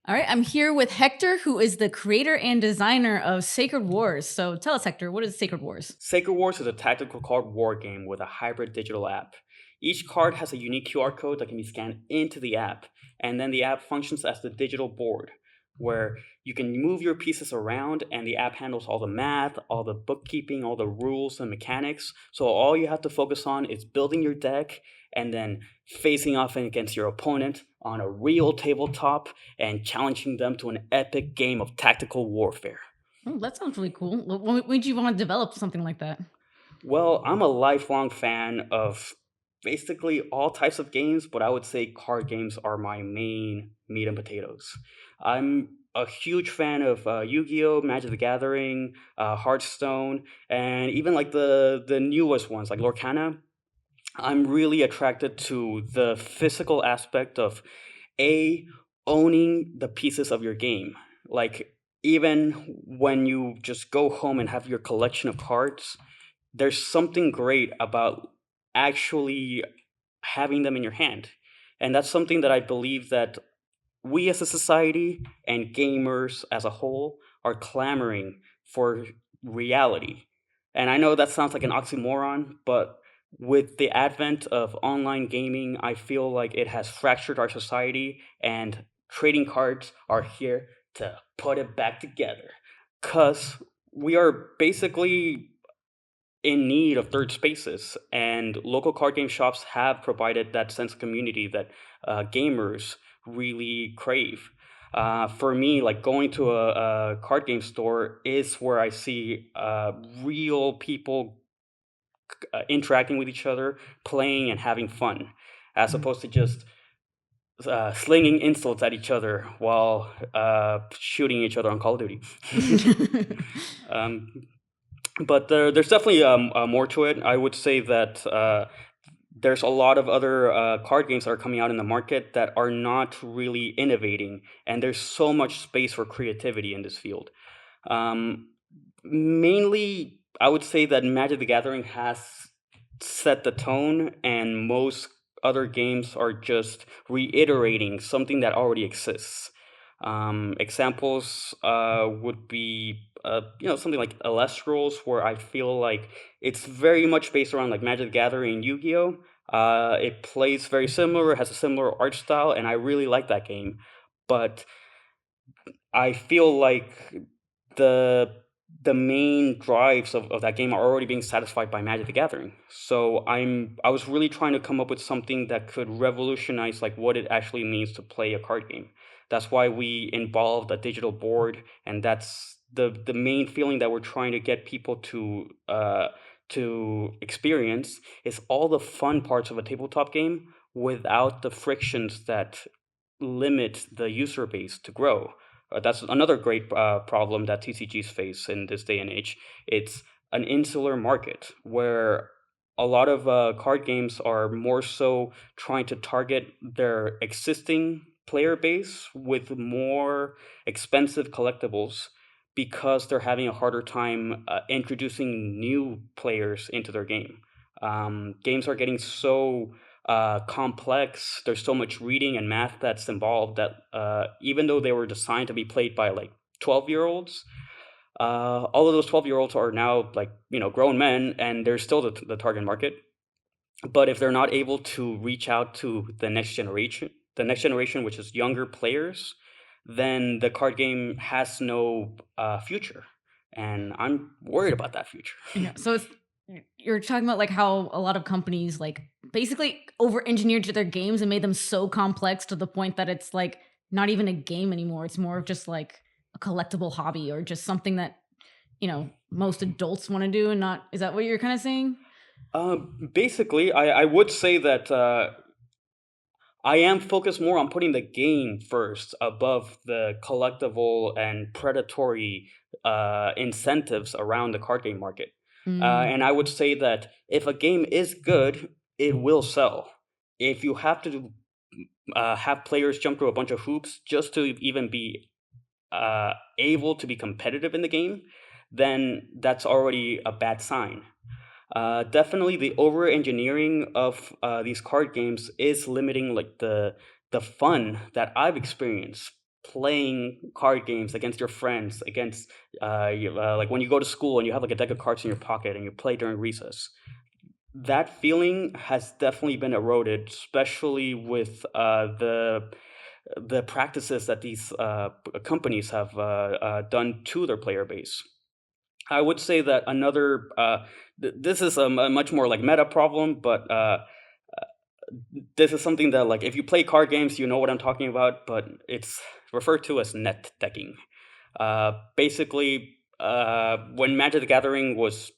All right, I'm here with Hector, who is the creator and designer of Sacred Wars. So tell us, Hector, what is Sacred Wars? Sacred Wars is a tactical card war game with a hybrid digital app. Each card has a unique QR code that can be scanned into the app, and then the app functions as the digital board, where you can move your pieces around, and the app handles all the math, all the bookkeeping, all the rules and mechanics. So all you have to focus on is building your deck and then facing off against your opponent on a real tabletop and challenging them to an epic game of tactical warfare. Oh, that sounds really cool. When did you want to develop something like that? Well, I'm a lifelong fan of basically all types of games, but I would say card games are my main meat and potatoes. I'm a huge fan of Yu-Gi-Oh, Magic the Gathering, Hearthstone, and even like the newest ones like Lorcana. I'm really attracted to the physical aspect of a owning the pieces of your game. Like even when you just go home and have your collection of cards, there's something great about actually having them in your hand. And that's something that I believe that we as a society and gamers as a whole are clamoring for reality. And I know that sounds like an oxymoron, but with the advent of online gaming, I feel like it has fractured our society, and trading cards are here to put it back together. Because we are basically in need of third spaces, and local card game shops have provided that sense of community that gamers really crave. For me, like going to a card game store is where I see real people interacting with each other, playing and having fun, as Mm. opposed to just slinging insults at each other while shooting each other on Call of Duty. um, but there's definitely more to it. I would say that there's a lot of other card games that are coming out in the market that are not really innovating, and there's so much space for creativity in this field. Um, Mainly, I would say that Magic the Gathering has set the tone, and most other games are just reiterating something that already exists. Examples would be, something like Elestrals, where I feel like it's very much based around like Magic the Gathering and Yu-Gi-Oh. It plays very similar, has a similar art style, and I really like that game. But I feel like the the main drives of that game are already being satisfied by Magic the Gathering. So I was really trying to come up with something that could revolutionize like what it actually means to play a card game. That's why we involved a digital board, and that's the main feeling that we're trying to get people to experience is all the fun parts of a tabletop game without the frictions that limit the user base to grow. That's another great problem that TCGs face in this day and age. It's an insular market where a lot of card games are more so trying to target their existing player base with more expensive collectibles because they're having a harder time introducing new players into their game. Games are getting so complex. There's so much reading and math that's involved that even though they were designed to be played by like 12-year-olds, all of those 12-year-olds are now like, grown men, and they're still the target market. But if they're not able to reach out to the next generation, which is younger players, then the card game has no future. And I'm worried about that future. Yeah. So you're talking about like how a lot of companies like basically over engineered their games and made them so complex to the point that it's like not even a game anymore. It's more of just like a collectible hobby or just something that, most adults want to do and not is that what you're kind of saying? Basically, I would say that I am focused more on putting the game first above the collectible and predatory incentives around the card game market. Mm. And I would say that if a game is good, it will sell. If you have to have players jump through a bunch of hoops just to even be able to be competitive in the game, then that's already a bad sign. Definitely, the over engineering of these card games is limiting like the fun that I've experienced playing card games against your friends, against like when you go to school and you have like a deck of cards in your pocket and you play during recess. That feeling has definitely been eroded, especially with the practices that these companies have done to their player base. I would say that another this is a much more like meta problem, but this is something that like if you play card games, you know what I'm talking about. But it's referred to as net decking. Basically, when Magic the Gathering was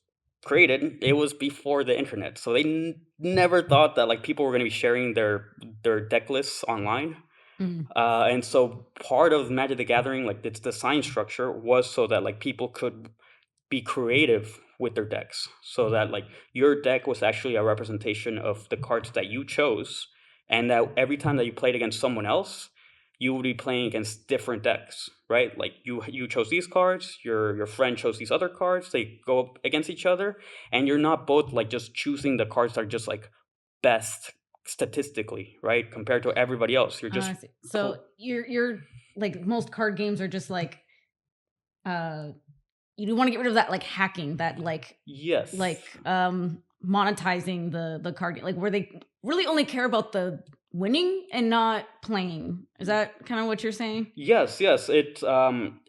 created, it was before the internet, so they never thought that like people were going to be sharing their deck lists online. Mhm. And so part of Magic the Gathering, like its design structure, was so that like people could be creative with their decks, so that like your deck was actually a representation of the cards that you chose, and that every time that you played against someone else, you would be playing against different decks, right? Like you chose these cards, your friend chose these other cards, they go up against each other, and you're not both like just choosing the cards that are just like best statistically, right, compared to everybody else. You're just I see. So you're like most card games are just like uh you want to get rid of that like hacking, that yes. monetizing the card like where they really only care about the winning and not playing. Is that kind of what you're saying? Yes, yes. It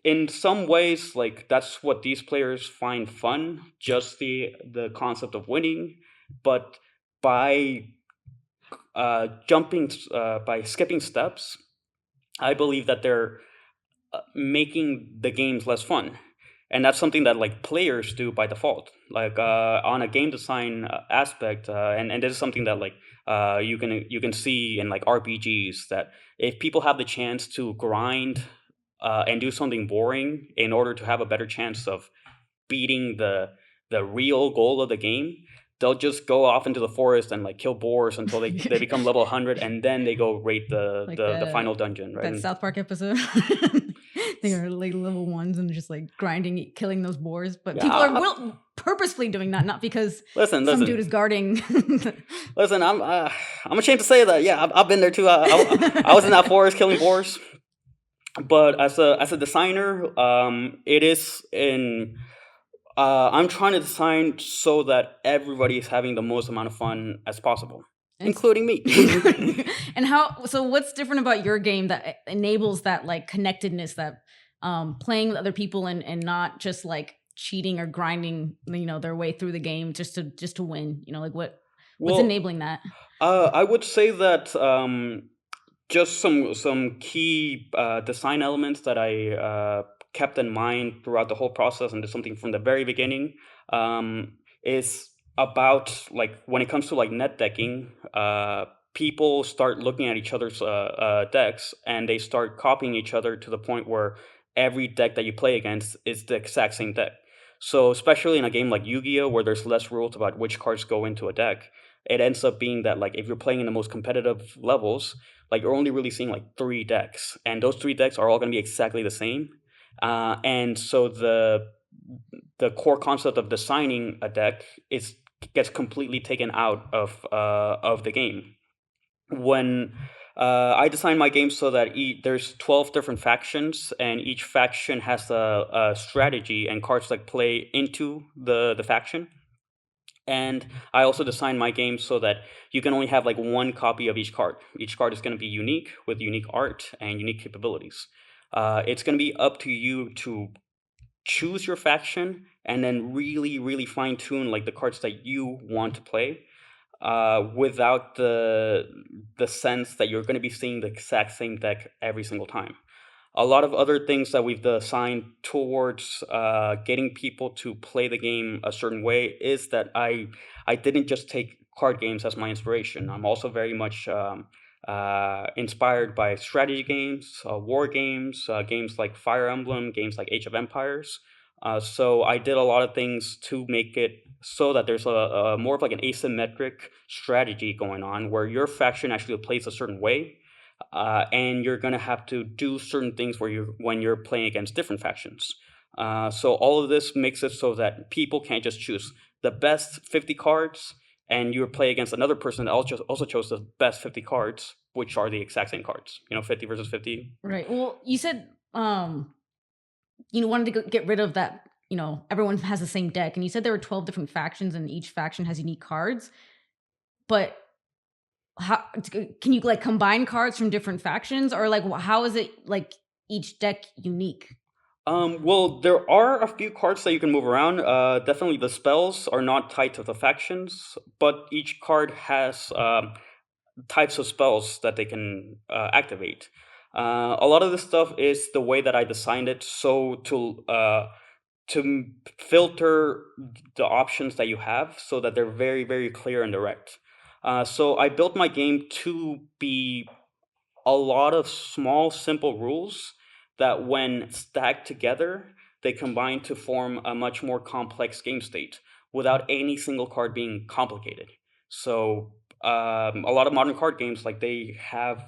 in some ways like that's what these players find fun, just the concept of winning, but by by skipping steps, I believe that they're making the games less fun. And that's something that like players do by default. Like on a game design aspect, and this is something that like you can see in like RPGs, that if people have the chance to grind and do something boring in order to have a better chance of beating the real goal of the game, they'll just go off into the forest and like kill boars until they become level 100, and then they go raid Like the final dungeon, right? that And South Park episode. They are like level ones and just like grinding, killing those boars. But yeah, people are purposefully doing that, not because listen, some dude is listen. guarding. Listen, I'm ashamed to say that. Yeah, I've been there too. I was in that forest killing boars. But as a designer, it is in. I'm trying to design so that everybody is having the most amount of fun as possible, It's including me. and how so what's different about your game that enables that like connectedness, that playing with other people and not just like cheating or grinding, their way through the game just to win, like what's Well, enabling that? I would say that just some key design elements that I kept in mind throughout the whole process, and there's something from the very beginning, is about like when it comes to like net decking. People start looking at each other's decks, and they start copying each other to the point where every deck that you play against is the exact same deck. So especially in a game like Yu-Gi-Oh, where there's less rules about which cards go into a deck, it ends up being that like if you're playing in the most competitive levels, like you're only really seeing like three decks, and those three decks are all going to be exactly the same. And so the core concept of designing a deck is gets completely taken out of the game. When I design my game so that there's 12 different factions, and each faction has a strategy and cards that play into the faction. And I also designed my game so that you can only have like one copy of each card. Each card is going to be unique with unique art and unique capabilities. It's going to be up to you to choose your faction and then really, really fine tune like the cards that you want to play, without the sense that you're going to be seeing the exact same deck every single time. A lot of other things that we've designed towards getting people to play the game a certain way is that I didn't just take card games as my inspiration. I'm also very much inspired by strategy games, war games, games like Fire Emblem, games like Age of Empires. So I did a lot of things to make it so that there's a more of like an asymmetric strategy going on, where your faction actually plays a certain way, and you're gonna have to do certain things where you when you're playing against different factions. So all of this makes it so that people can't just choose the best 50 cards, and you play against another person that also chose the best 50 cards. which are the exact same cards. 50 versus 50. Right. Well, you said wanted to get rid of that. Everyone has the same deck, and you said there were 12 different factions, and each faction has unique cards. But how can you like combine cards from different factions, or like how is it like each deck unique? Well, there are a few cards that you can move around. Definitely, the spells are not tied to the factions, but each card has types of spells that they can activate. A lot of this stuff is the way that I designed it, so filter the options that you have so that they're very, very clear and direct. So I built my game to be a lot of small, simple rules that, when stacked together, they combine to form a much more complex game state without any single card being complicated. So, a lot of modern card games, like, they have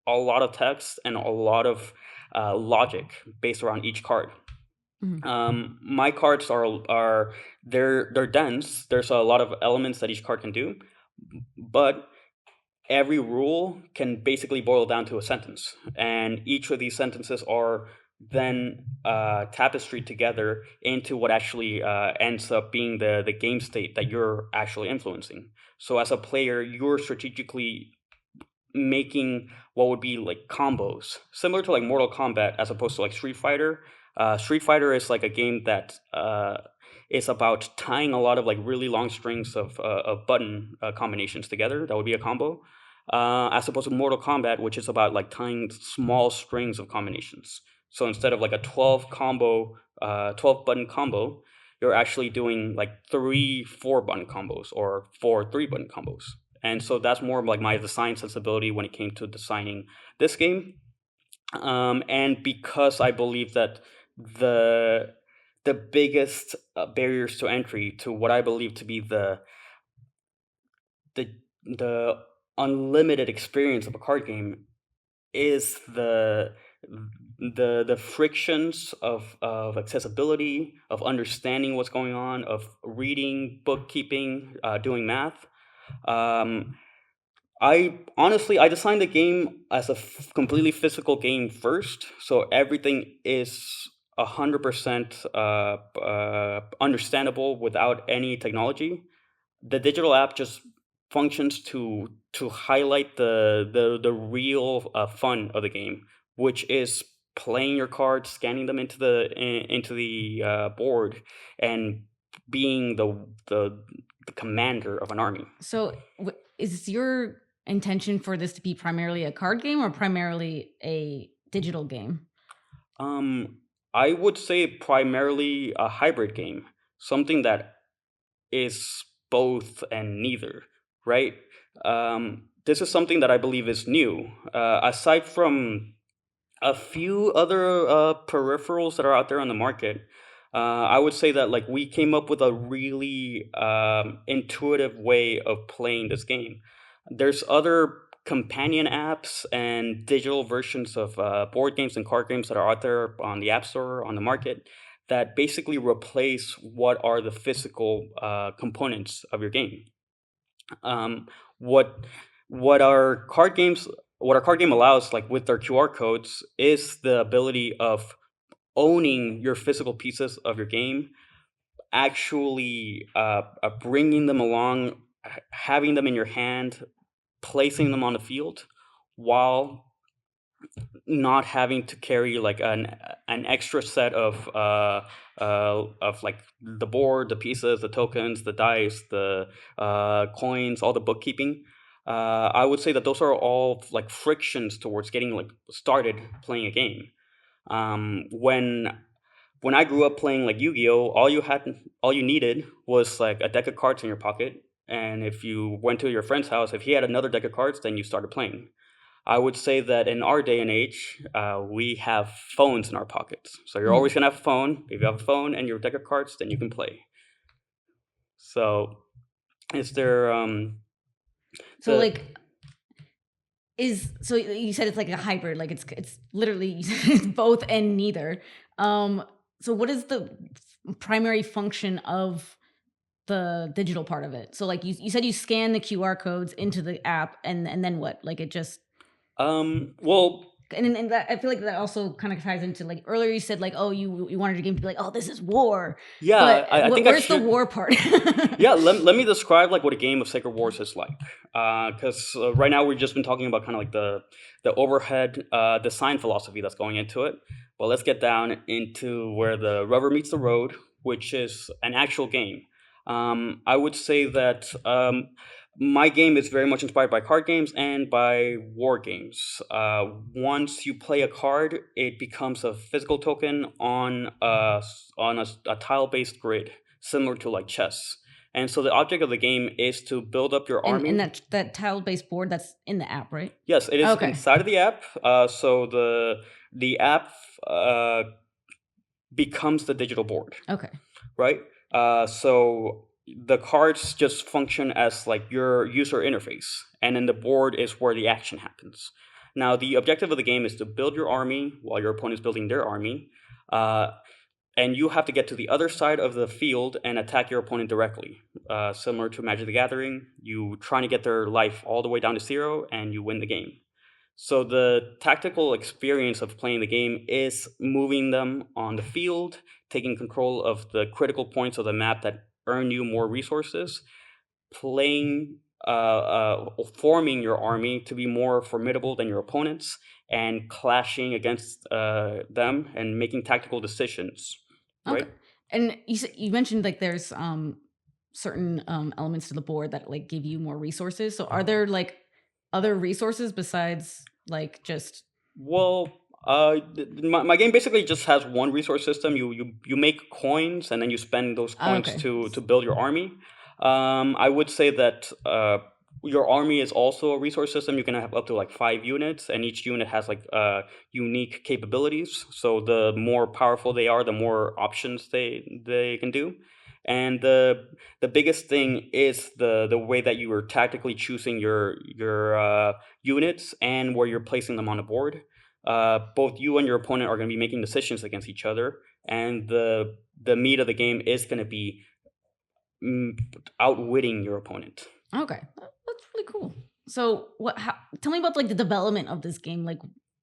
a lot of text and a lot of logic based around each card. Mhm. My cards are they're dense. There's a lot of elements that each card can do, but every rule can basically boil down to a sentence, and each of these sentences are then tapestried together into what actually ends up being the game state that you're actually influencing. So as a player, you're strategically making what would be like combos, similar to like Mortal Kombat, as opposed to like Street Fighter. Street Fighter is like a game that is about tying a lot of like really long strings of button combinations together. That would be a combo. As opposed to Mortal Kombat, which is about like tying small strings of combinations. So instead of like a 12 button combo, you're actually doing like three 4 button combos or four 3 button combos. And so that's more of like my design sensibility when it came to designing this game. And because I believe that the the biggest barriers to entry to what I believe to be the unlimited experience of a card game is the frictions of accessibility, of understanding what's going on, of reading, bookkeeping, doing math. Um, I designed the game as a completely physical game first, so everything is 100% understandable without any technology. The digital app just functions to highlight the real fun of the game, which is playing your cards, scanning them into the board, and being the commander of an army. So, is your intention for this to be primarily a card game or primarily a digital game? Um, I would say primarily a hybrid game, something that is both and neither, right? This is something that I believe is new. Aside from a few other peripherals that are out there on the market, I would say that like we came up with a really intuitive way of playing this game. There's other companion apps and digital versions of board games and card games that are out there on the App Store, on the market, that basically replace what are the physical components of your game. Um, what what our card games what our card game allows, like with their QR codes, is the ability of owning your physical pieces of your game, actually bringing them along, having them in your hand, placing them on the field, while not having to carry like an extra set of like the board, the pieces, the tokens, the dice, the coins, all the bookkeeping. I would say that those are all like frictions towards getting like started playing a game. When I grew up playing like Yu-Gi-Oh, all you needed was like a deck of cards in your pocket, and if you went to your friend's house, if he had another deck of cards, then you started playing. I would say that in our day and age, we have phones in our pockets. So you're always Mhm. gonna have a phone. If you have a phone and your deck of cards, then you can play. So is there So, the like, you said it's like a hybrid, like it's literally it's both and neither. Um, so what is the primary function of the digital part of it? So, like you said, you scan the QR codes into the app, and then what? Like it just Well, And that I feel like that also kind of ties into like earlier you said like, oh, you wanted a game to be like, oh, this is war, but yeah, I think I where's the should. war part? Yeah, let me describe like what a game of Sacred Wars is like. Because right now we've just been talking about kind of like the overhead design philosophy that's going into it. But let's get down into where the rubber meets the road, which is an actual game. I would say that my game is very much inspired by card games and by war games. Once you play a card, it becomes a physical token on a tile based grid, similar to like chess. And so the object of the game is to build up your And army. that tile based board that's in the app, right? Yes, it is Okay. inside of the app. So the app uh, becomes the digital board, Okay. right? So the cards just function as like your user interface, and then the board is where the action happens. Now, the objective of the game is to build your army while your opponent is building their army. Uh, and you have to get to the other side of the field and attack your opponent directly. Similar to Magic the Gathering, you trying to get their life all the way down to zero, and you win the game. So the tactical experience of playing the game is moving them on the field, taking control of the critical points of the map that earn you more resources, playing, forming your army to be more formidable than your opponents, and clashing against them and making tactical decisions. Okay. Right? And you mentioned like there's certain elements to the board that like give you more resources. So are there like other resources besides like just Well, my game basically just has one resource system. You make coins and then you spend those coins okay. to build your army. I would say that your army is also a resource system. You can have up to like 5 units, and each unit has like unique capabilities. So the more powerful they are, the more options they can do. And the biggest thing is the way that you are tactically choosing your units and where you're placing them on the board. Both you and your opponent are going to be making decisions against each other, and the meat of the game is going to be mm, outwitting your opponent. Okay. That's really cool. So tell me about like the development of this game. Like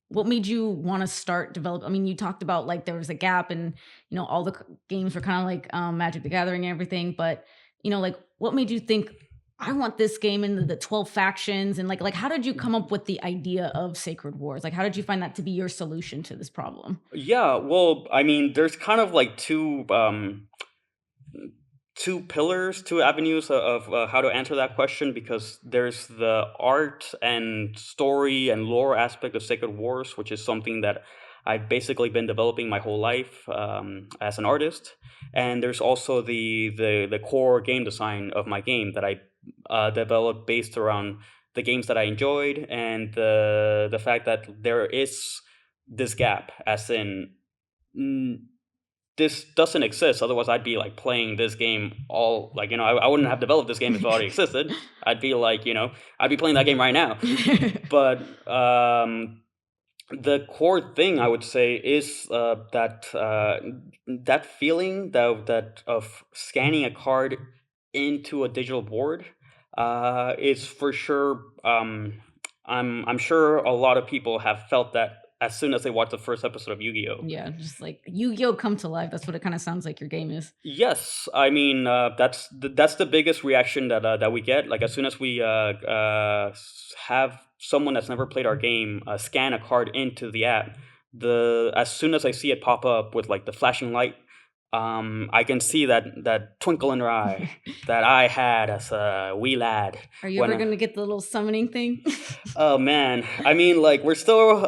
what made you want to start develop? I mean, you talked about like there was a gap and all the games were kind of like Magic the Gathering and everything, but like what made you think I want this game and the 12 factions and like how did you come up with the idea of Sacred Wars? Like how did you find that to be your solution to this problem? Yeah, well, I mean, there's kind of like two pillars, two avenues of how to answer that question, because there's the art and story and lore aspect of Sacred Wars, which is something that I've basically been developing my whole life as an artist, and there's also the core game design of my game that I developed based around the games that I enjoyed, and the fact that there is this gap, as in mm, this doesn't exist. Otherwise, I'd be like playing this game all like I wouldn't have developed this game if it already existed. I'd be like I'd be playing that game right now. But the core thing I would say is that feeling that of scanning a card into a digital board is for sure. I'm sure a lot of people have felt that as soon as they watch the first episode of Yu-Gi-Oh. Yeah, just like Yu-Gi-Oh come to life. That's what it kind of sounds like your game is. Yes, I mean that's the biggest reaction that we get. Like as soon as we have someone that's never played our game scan a card into the app, the as soon as I see it pop up with like the flashing light, I can see that twinkle in their eye that I had as a wee lad Are you when ever gonna get the little summoning thing? oh man, I mean, like we're still,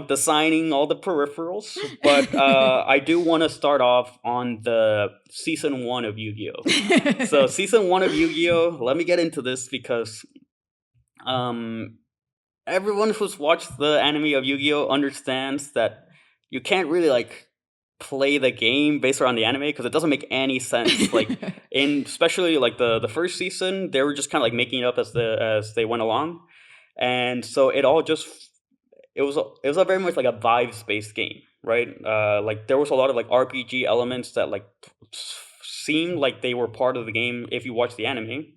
designing all the peripherals, but I do want to start off on the season 1 of Yu-Gi-Oh. So season 1 of Yu-Gi-Oh. Let me get into this because um, everyone who's watched the anime of Yu-Gi-Oh understands that you can't really like play the game based around the anime because it doesn't make any sense. Like in especially like the first season, they were just kind of like making it up as they went along, and so it all just it was a very much like a vibes based game, right? Like there was a lot of like RPG elements that like seemed like they were part of the game if you watch the anime,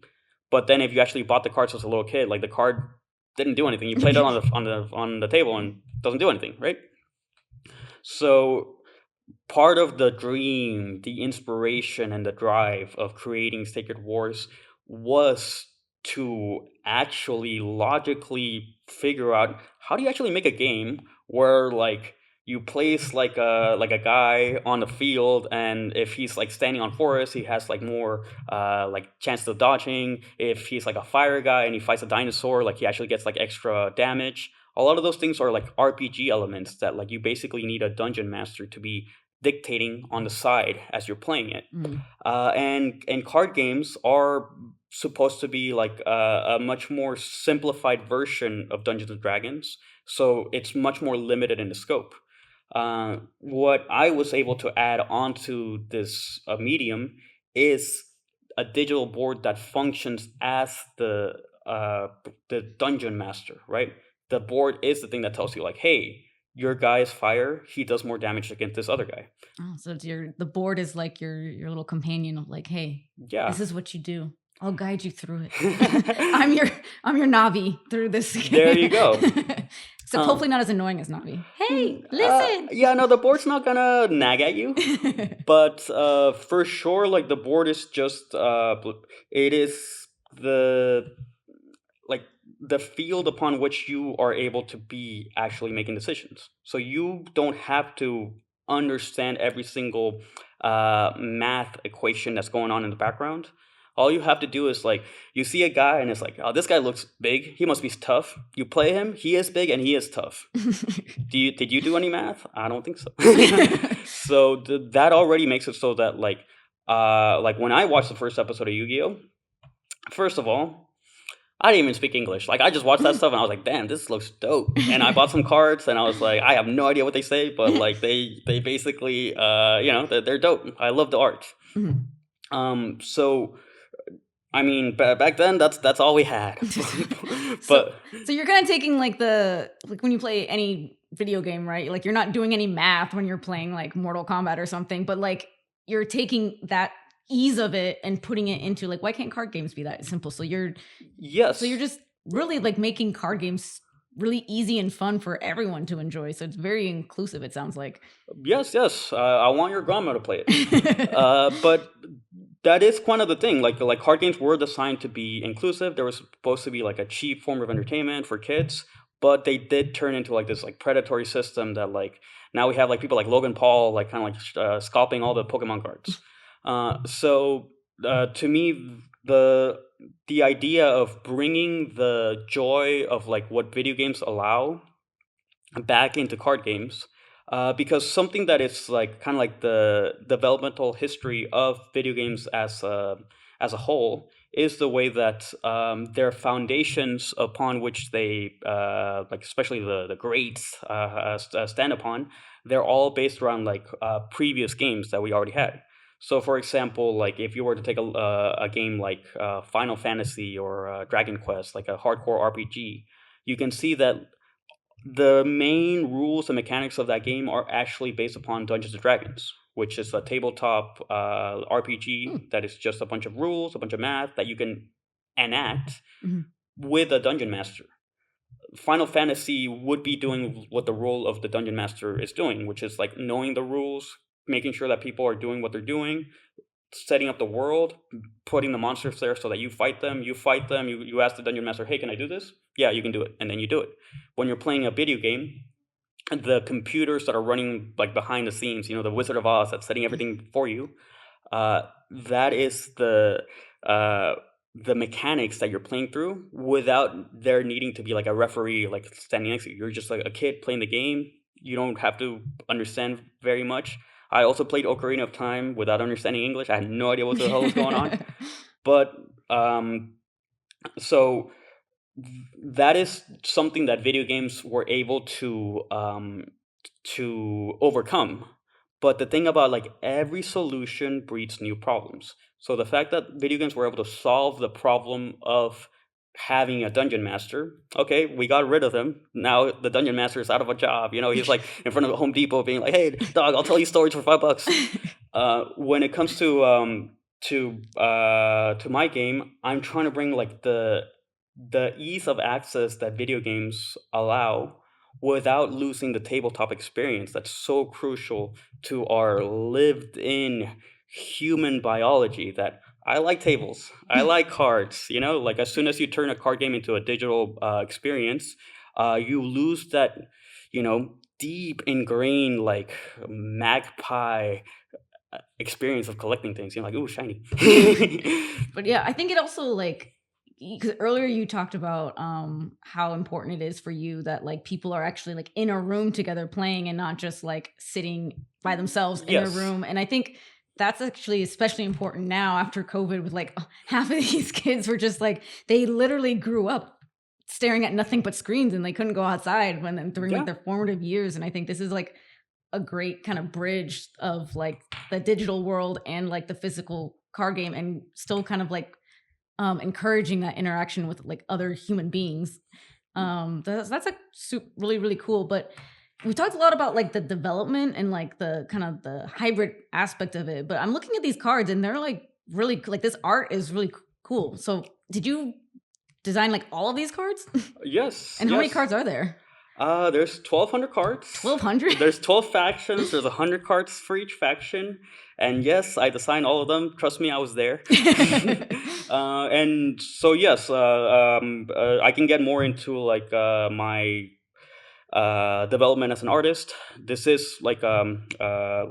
but then if you actually bought the cards as a little kid, like the card didn't do anything. You played it on the table and doesn't do anything, right? So part of the dream, the inspiration, and the drive of creating Sacred Wars was to actually logically figure out how do you actually make a game where like you place like a guy on the field, and if he's like standing on forest he has like more like chance of dodging. If he's like a fire guy and he fights a dinosaur, like he actually gets like extra damage. A lot of those things are like RPG elements that like you basically need a dungeon master to be dictating on the side as you're playing it. Mm. And card games are supposed to be like a much more simplified version of Dungeons and Dragons, so it's much more limited in the scope. What I was able to add onto this medium is a digital board that functions as the dungeon master, right? The board is the thing that tells you like, hey, your guy's fire, he does more damage against this other guy. Oh, so it's the board is like your little companion of like, hey, Yeah. this is what you do. I'll guide you through it. I'm your I'm your Navi through this There you game. go. Except hopefully not as annoying as Navi. Hey, listen. Yeah, no, the board's not gonna nag at you, but for sure, like the board is just it is the like the field upon which you are able to be actually making decisions. So you don't have to understand every single math equation that's going on in the background. All you have to do is like you see a guy and it's like, oh, this guy looks big. He must be tough. You play him. He is big and he is tough. Did you do any math? I don't think so. So that already makes it so that like when I watched the first episode of Yu-Gi-Oh, first of all, I didn't even speak English. Like I just watched that stuff and I was like, damn, this looks dope. And I bought some cards and I was like, I have no idea what they say, but like they basically they're dope. I love the art. Mhm. So I mean, back then that's all we had. So But so you're kind of taking like like when you play any video game, right? Like you're not doing any math when you're playing like Mortal Kombat or something, but like you're taking that ease of it and putting it into like why can't card games be that simple? So you're yes, just really like making card games really easy and fun for everyone to enjoy. So it's very inclusive, it sounds like. yes. I want your grandma to play it. But that is kind of the thing. Like card games were designed to be inclusive. They were supposed to be like a cheap form of entertainment for kids, but they did turn into like this like predatory system that like now we have like people like Logan Paul like kind of like scalping all the Pokemon cards. So to me, the idea of bringing the joy of like what video games allow back into card games, because something that is like kind of like the developmental history of video games as a whole is the way that their foundations upon which they like especially the greats stand upon, they're all based around like previous games that we already had. So for example, like if you were to take a game like Final Fantasy or Dragon Quest, like a hardcore RPG, you can see that the main rules and mechanics of that game are actually based upon Dungeons and Dragons, which is a tabletop Hmm. RPG that is just a bunch of rules, a bunch of math that you can enact Mhm. with a dungeon master. Final Fantasy would be doing what the role of the dungeon master is doing, which is like knowing the rules, making sure that people are doing what they're doing, setting up the world, putting the monsters there so that you fight them, you ask the dungeon master, hey, can I do this? Yeah, you can do it, and then you do it. When you're playing a video game, the computers that are running like behind the scenes, the Wizard of Oz that's setting everything for you, that is uh, the mechanics that you're playing through without there needing to be like a referee like standing next to you. You're just like a kid playing the game. You don't have to understand very much. I also played Ocarina of Time without understanding English. I had no idea what the hell was going on. But so that is something that video games were able to overcome. But the thing about like every solution breeds new problems. So the fact that video games were able to solve the problem of having a dungeon master, okay, we got rid of him. Now the dungeon master is out of a job. He's like in front of Home Depot being like, "Hey, dog, I'll tell you stories for $5." When it comes to my game, I'm trying to bring like the ease of access that video games allow without losing the tabletop experience that's so crucial to our lived in human biology. That I like tables, I like cards, like as soon as you turn a card game into a digital experience, you lose that, deep ingrained like magpie experience of collecting things. You're like, ooh, shiny. But yeah, I think it also like because earlier you talked about how important it is for you that like people are actually like in a room together playing and not just like sitting by themselves in their Yes. room. And I think that's actually especially important now after COVID with like half of these kids were just like they literally grew up staring at nothing but screens and they couldn't go outside when during like Yeah. their formative years. And I think this is like a great kind of bridge of like the digital world and like the physical card game and still kind of like encouraging that interaction with like other human beings. That's like really really cool. But we talked a lot about like the development and like the kind of the hybrid aspect of it. But I'm looking at these cards and they're like really like this art is really cool. So did you design like all of these cards? Yes, And how many yes. cards are there? There's 1,200 cards. 1,200. There's 12 factions. There's 100 cards for each faction. And yes, I designed all of them. Trust me, I was there. And so yes, I can get more into like my development as an artist. This is uh,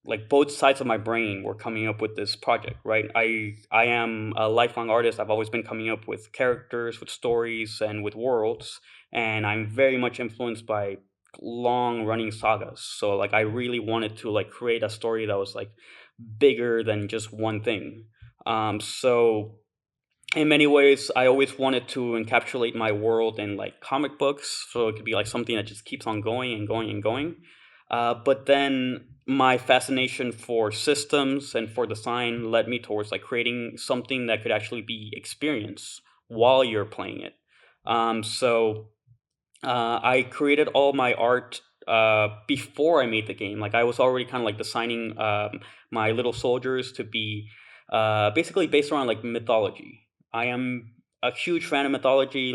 like both sides of my brain were coming up with this project, right? I am a lifelong artist. I've always been coming up with characters, with stories, and with worlds, and I'm very much influenced by long running sagas. So like I really wanted to like create a story that was like bigger than just one thing. So in many ways, I always wanted to encapsulate my world in like comic books, so it could be like something that just keeps on going and going and going. But then my fascination for systems and for design led me towards like creating something that could actually be experienced while you're playing it. So I created all my art before I made the game. Like I was already kind of like designing my little soldiers to be basically based around like mythology. I am a huge fan of mythology,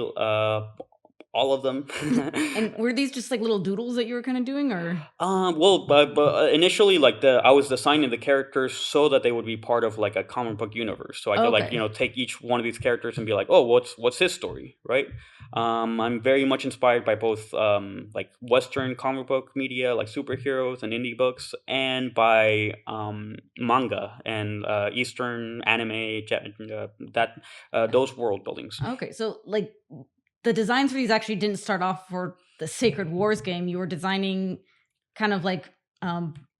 all of them. And were these just like little doodles that you were kind of doing or Well, but initially, like I was designing the characters so that they would be part of like a comic book universe. So I oh, could like okay. take each one of these characters and be like, oh, what's his story, right? I'm very much inspired by both like Western comic book media, like superheroes and indie books, and by manga and Eastern anime, that those world buildings. Okay, so like the designs for these actually didn't start off for the Sacred Wars game. You were designing kind of like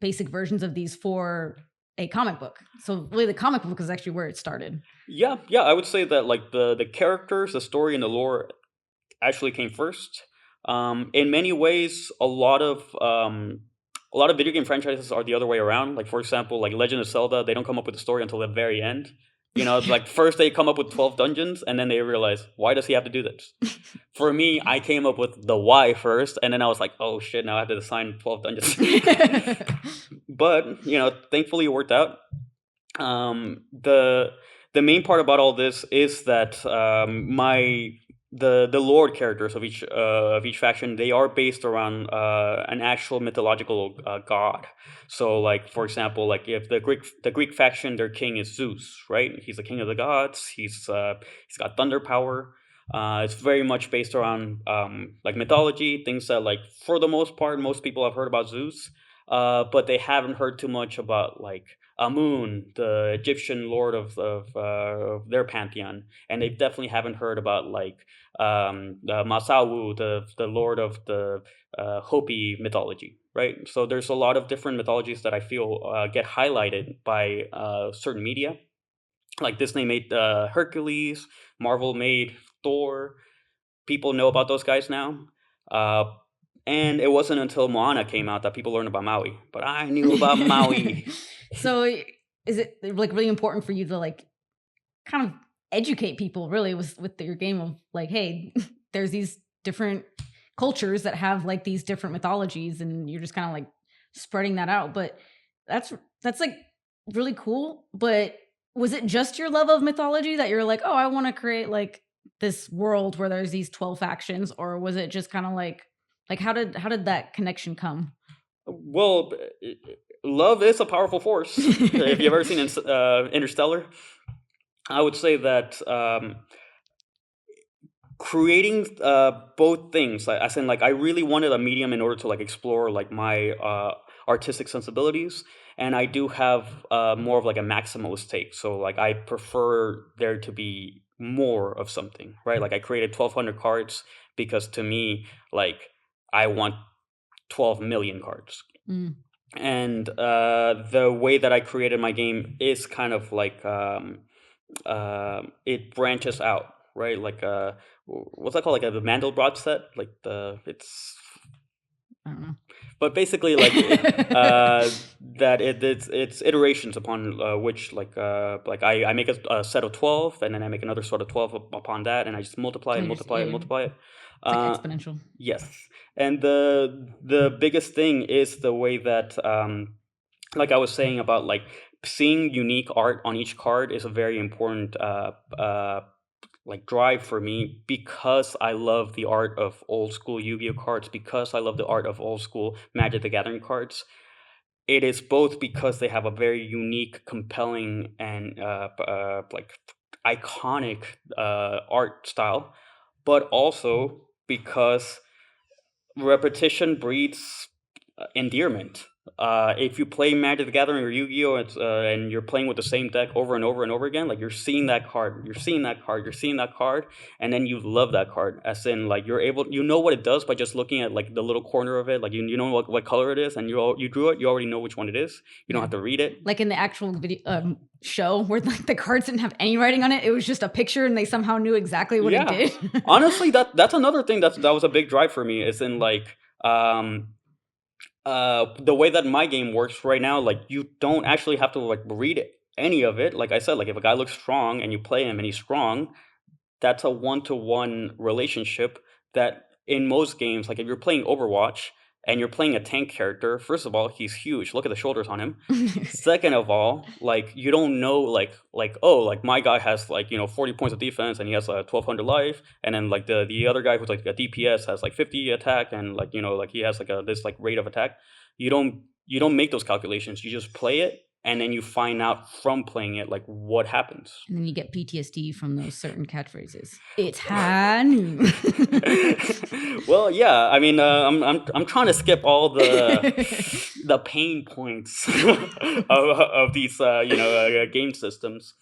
basic versions of these for a comic book. So really the comic book is actually where it started. Yeah, yeah, I would say that like the characters, the story, and the lore actually came first. In many ways, a lot of video game franchises are the other way around. Like for example, like Legend of Zelda, they don't come up with the story until the very end. It's like first they come up with 12 dungeons, and then they realize why does he have to do this? For me, I came up with the why first, and then I was like, oh shit, now I have to design 12 dungeons. But thankfully it worked out. The main part about all this is that my the lord characters of each faction, they are based around an actual mythological god. So like for example, like if the Greek faction, their king is Zeus, right? He's the king of the gods. He's got thunder power. It's very much based around like mythology, things that like for the most part most people have heard about Zeus, but they haven't heard too much about like Amun, the Egyptian lord of their pantheon, and they definitely haven't heard about like the Masawu, the lord of the Hopi mythology, right? So there's a lot of different mythologies that I feel get highlighted by certain media. Like Disney made Hercules, Marvel made Thor. People know about those guys now. Uh, and it wasn't until Moana came out that people learned about Maui. But I knew about Maui. So is it like really important for you to like kind of educate people really with your game of like, hey, there's these different cultures that have like these different mythologies and you're just kind of like spreading that out. But that's that's like really cool. But Was it just your love of mythology that you're like, "Oh, I wanna create, like, this world where there's these 12 factions," or was it just kinda like, how did that connection come? Well, love is a powerful force. If you've ever seen Interstellar, I would say that creating both things, like, as in, like, I really wanted a medium in order to like explore like my artistic sensibilities, and I do have more of like a maximalist take. So like I prefer there to be more of something, right? Like I created 1,200 cards because to me, like, I want 12 million cards. Mm. And the way that I created my game is kind of like it branches out, right? Like what's that called? Like the Mandelbrot set, like the it's, I don't know. but basically like that it's iterations upon which like I make a set of 12, and then I make another set of 12 upon that, and I just multiply Oh, and you're s multiply yeah, and yeah. multiply it. It's like Uh, exponential. yes, and the biggest thing is the way that like I was saying about like seeing unique art on each card is a very important like drive for me, because I love the art of old school Yu-Gi-Oh cards, because I love the art of old school Magic the Gathering cards. It is both because they have a very unique, compelling, and like iconic art style, but also because repetition breeds endearment. If you play Magic the Gathering or Yu-Gi-Oh, and you're playing with the same deck over and over and over again, like you're seeing that card, you're seeing that card, you're seeing that card, and then you love that card. As in, like you're able, you know what it does by just looking at like the little corner of it, like you know what color it is, and you drew it, you already know which one it is. You don't Yeah. have to read it. Like in the actual video show where, like, the cards didn't have any writing on it, it was just a picture and they somehow knew exactly what it Yeah, did. honestly, that's another thing that was a big drive for me. Is in like the way that my game works right now, like you don't actually have to like read any of it. Like I said, like if a guy looks strong and you play him and he's strong, that's a one-to-one relationship that in most games, like if you're playing Overwatch and you're playing a tank character, first of all, he's huge. Look at the shoulders on him. Second of all, like you don't know, like oh, like my guy has like 40 points of defense and he has 1,200 life, and then like the other guy who's like a DPS has like 50 attack, and like like he has like a this like rate of attack. You don't make those calculations. You just play it, and then you find out from playing it like what happens. And then you get PTSD from those certain catchphrases. It's high noon. Well, yeah. I mean, I'm trying to skip all the pain points of these game systems,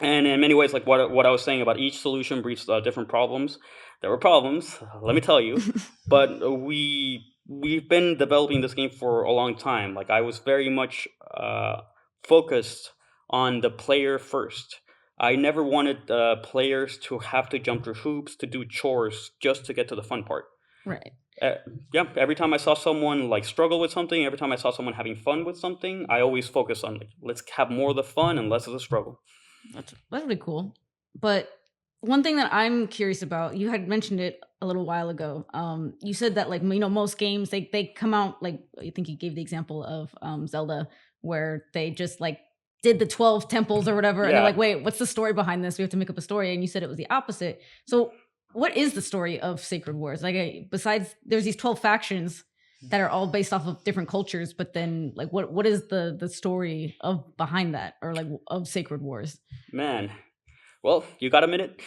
and in many ways, like what I was saying about each solution breeds different problems. There were problems, let me tell you, but we've been developing this game for a long time. Like I was very much focused on the player first. I never wanted players to have to jump through hoops to do chores just to get to the fun part. Right. Uh, yeah, every time I saw someone like struggle with something, every time I saw someone having fun with something, I always focus on like let's have more of the fun and less of the struggle. That's really cool. But one thing that I'm curious about, you had mentioned it a little while ago. You said that like most games they come out like I think you gave the example of Zelda where they just like did the 12 temples or whatever and they're Yeah, like, "Wait, what's the story behind this? We have to make up a story." And you said it was the opposite. So, what is the story of Sacred Wars? Like besides there's these 12 factions that are all based off of different cultures, but then like what is the story of behind that or like of Sacred Wars? man. Well, you got a minute?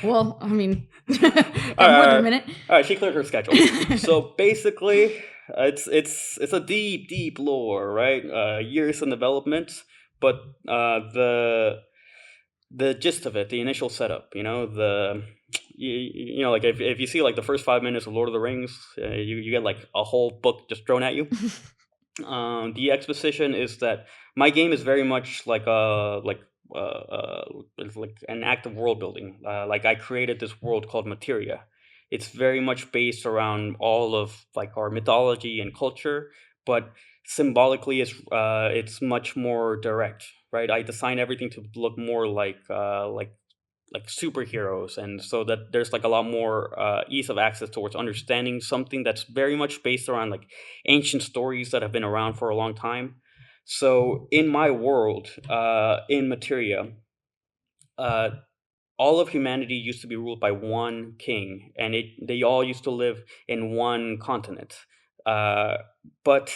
Well, I mean, All got more than a right, minute. all right. She cleared her schedule. So basically, it's a deep, deep lore, right? Years in development, but the gist of it, the initial setup, like if you see like the first 5 minutes of Lord of the Rings, you get like a whole book just thrown at you. The exposition is that my game is very much like it's like an act of world building. Like I created this world called Materia. It's very much based around all of like our mythology and culture, but symbolically, it's much more direct, right? I design everything to look more like superheroes, and so that there's like a lot more ease of access towards understanding something that's very much based around like ancient stories that have been around for a long time. So in my world, in materia, uh, all of humanity used to be ruled by one king, and they all used to live in one continent. Uh, but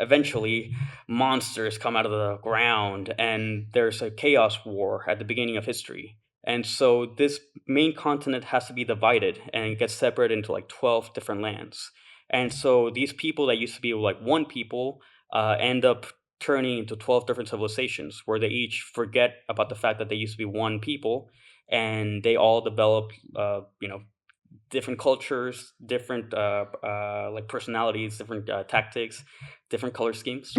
eventually, monsters come out of the ground, and there's a chaos war at the beginning of history. And so this main continent has to be divided and get separated into like 12 different lands. And so these people that used to be like one people end up turning into 12 different civilizations where they each forget about the fact that they used to be one people, and they all develop different cultures, different like personalities, different tactics, different color schemes,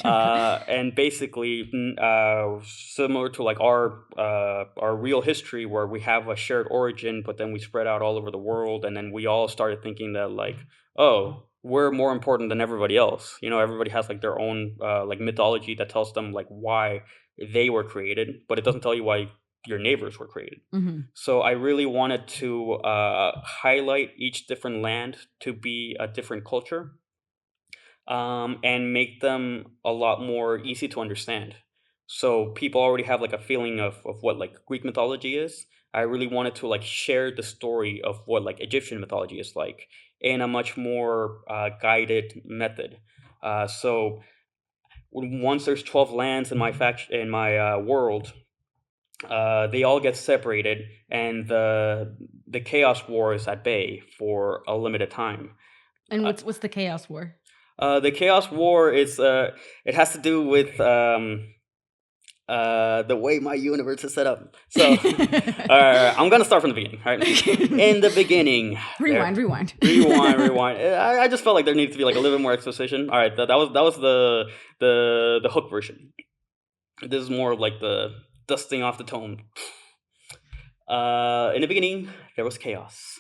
and basically similar to like our real history, where we have a shared origin, but then we spread out all over the world, and then we all started thinking that like, oh, we're more important than everybody else. You know, everybody has like their own like mythology that tells them like why they were created, but it doesn't tell you why your neighbors were created. Mhm. So I really wanted to highlight each different land to be a different culture, and make them a lot more easy to understand. So people already have like a feeling of what like Greek mythology is. I really wanted to like share the story of what like Egyptian mythology is like in a much more guided method. So once there's 12 lands in my world, they all get separated, and the chaos war is at bay for a limited time. And Uh, what's the Chaos War? the chaos war is it has to do with the way my universe is set up. So, I'm gonna start from the beginning. All right, in the beginning, there. Rewind, rewind. Rewind, rewind. I just felt like there needed to be like a little bit more exposition. All right, that was the hook version. This is more like the dusting off the tone. In the beginning, there was chaos.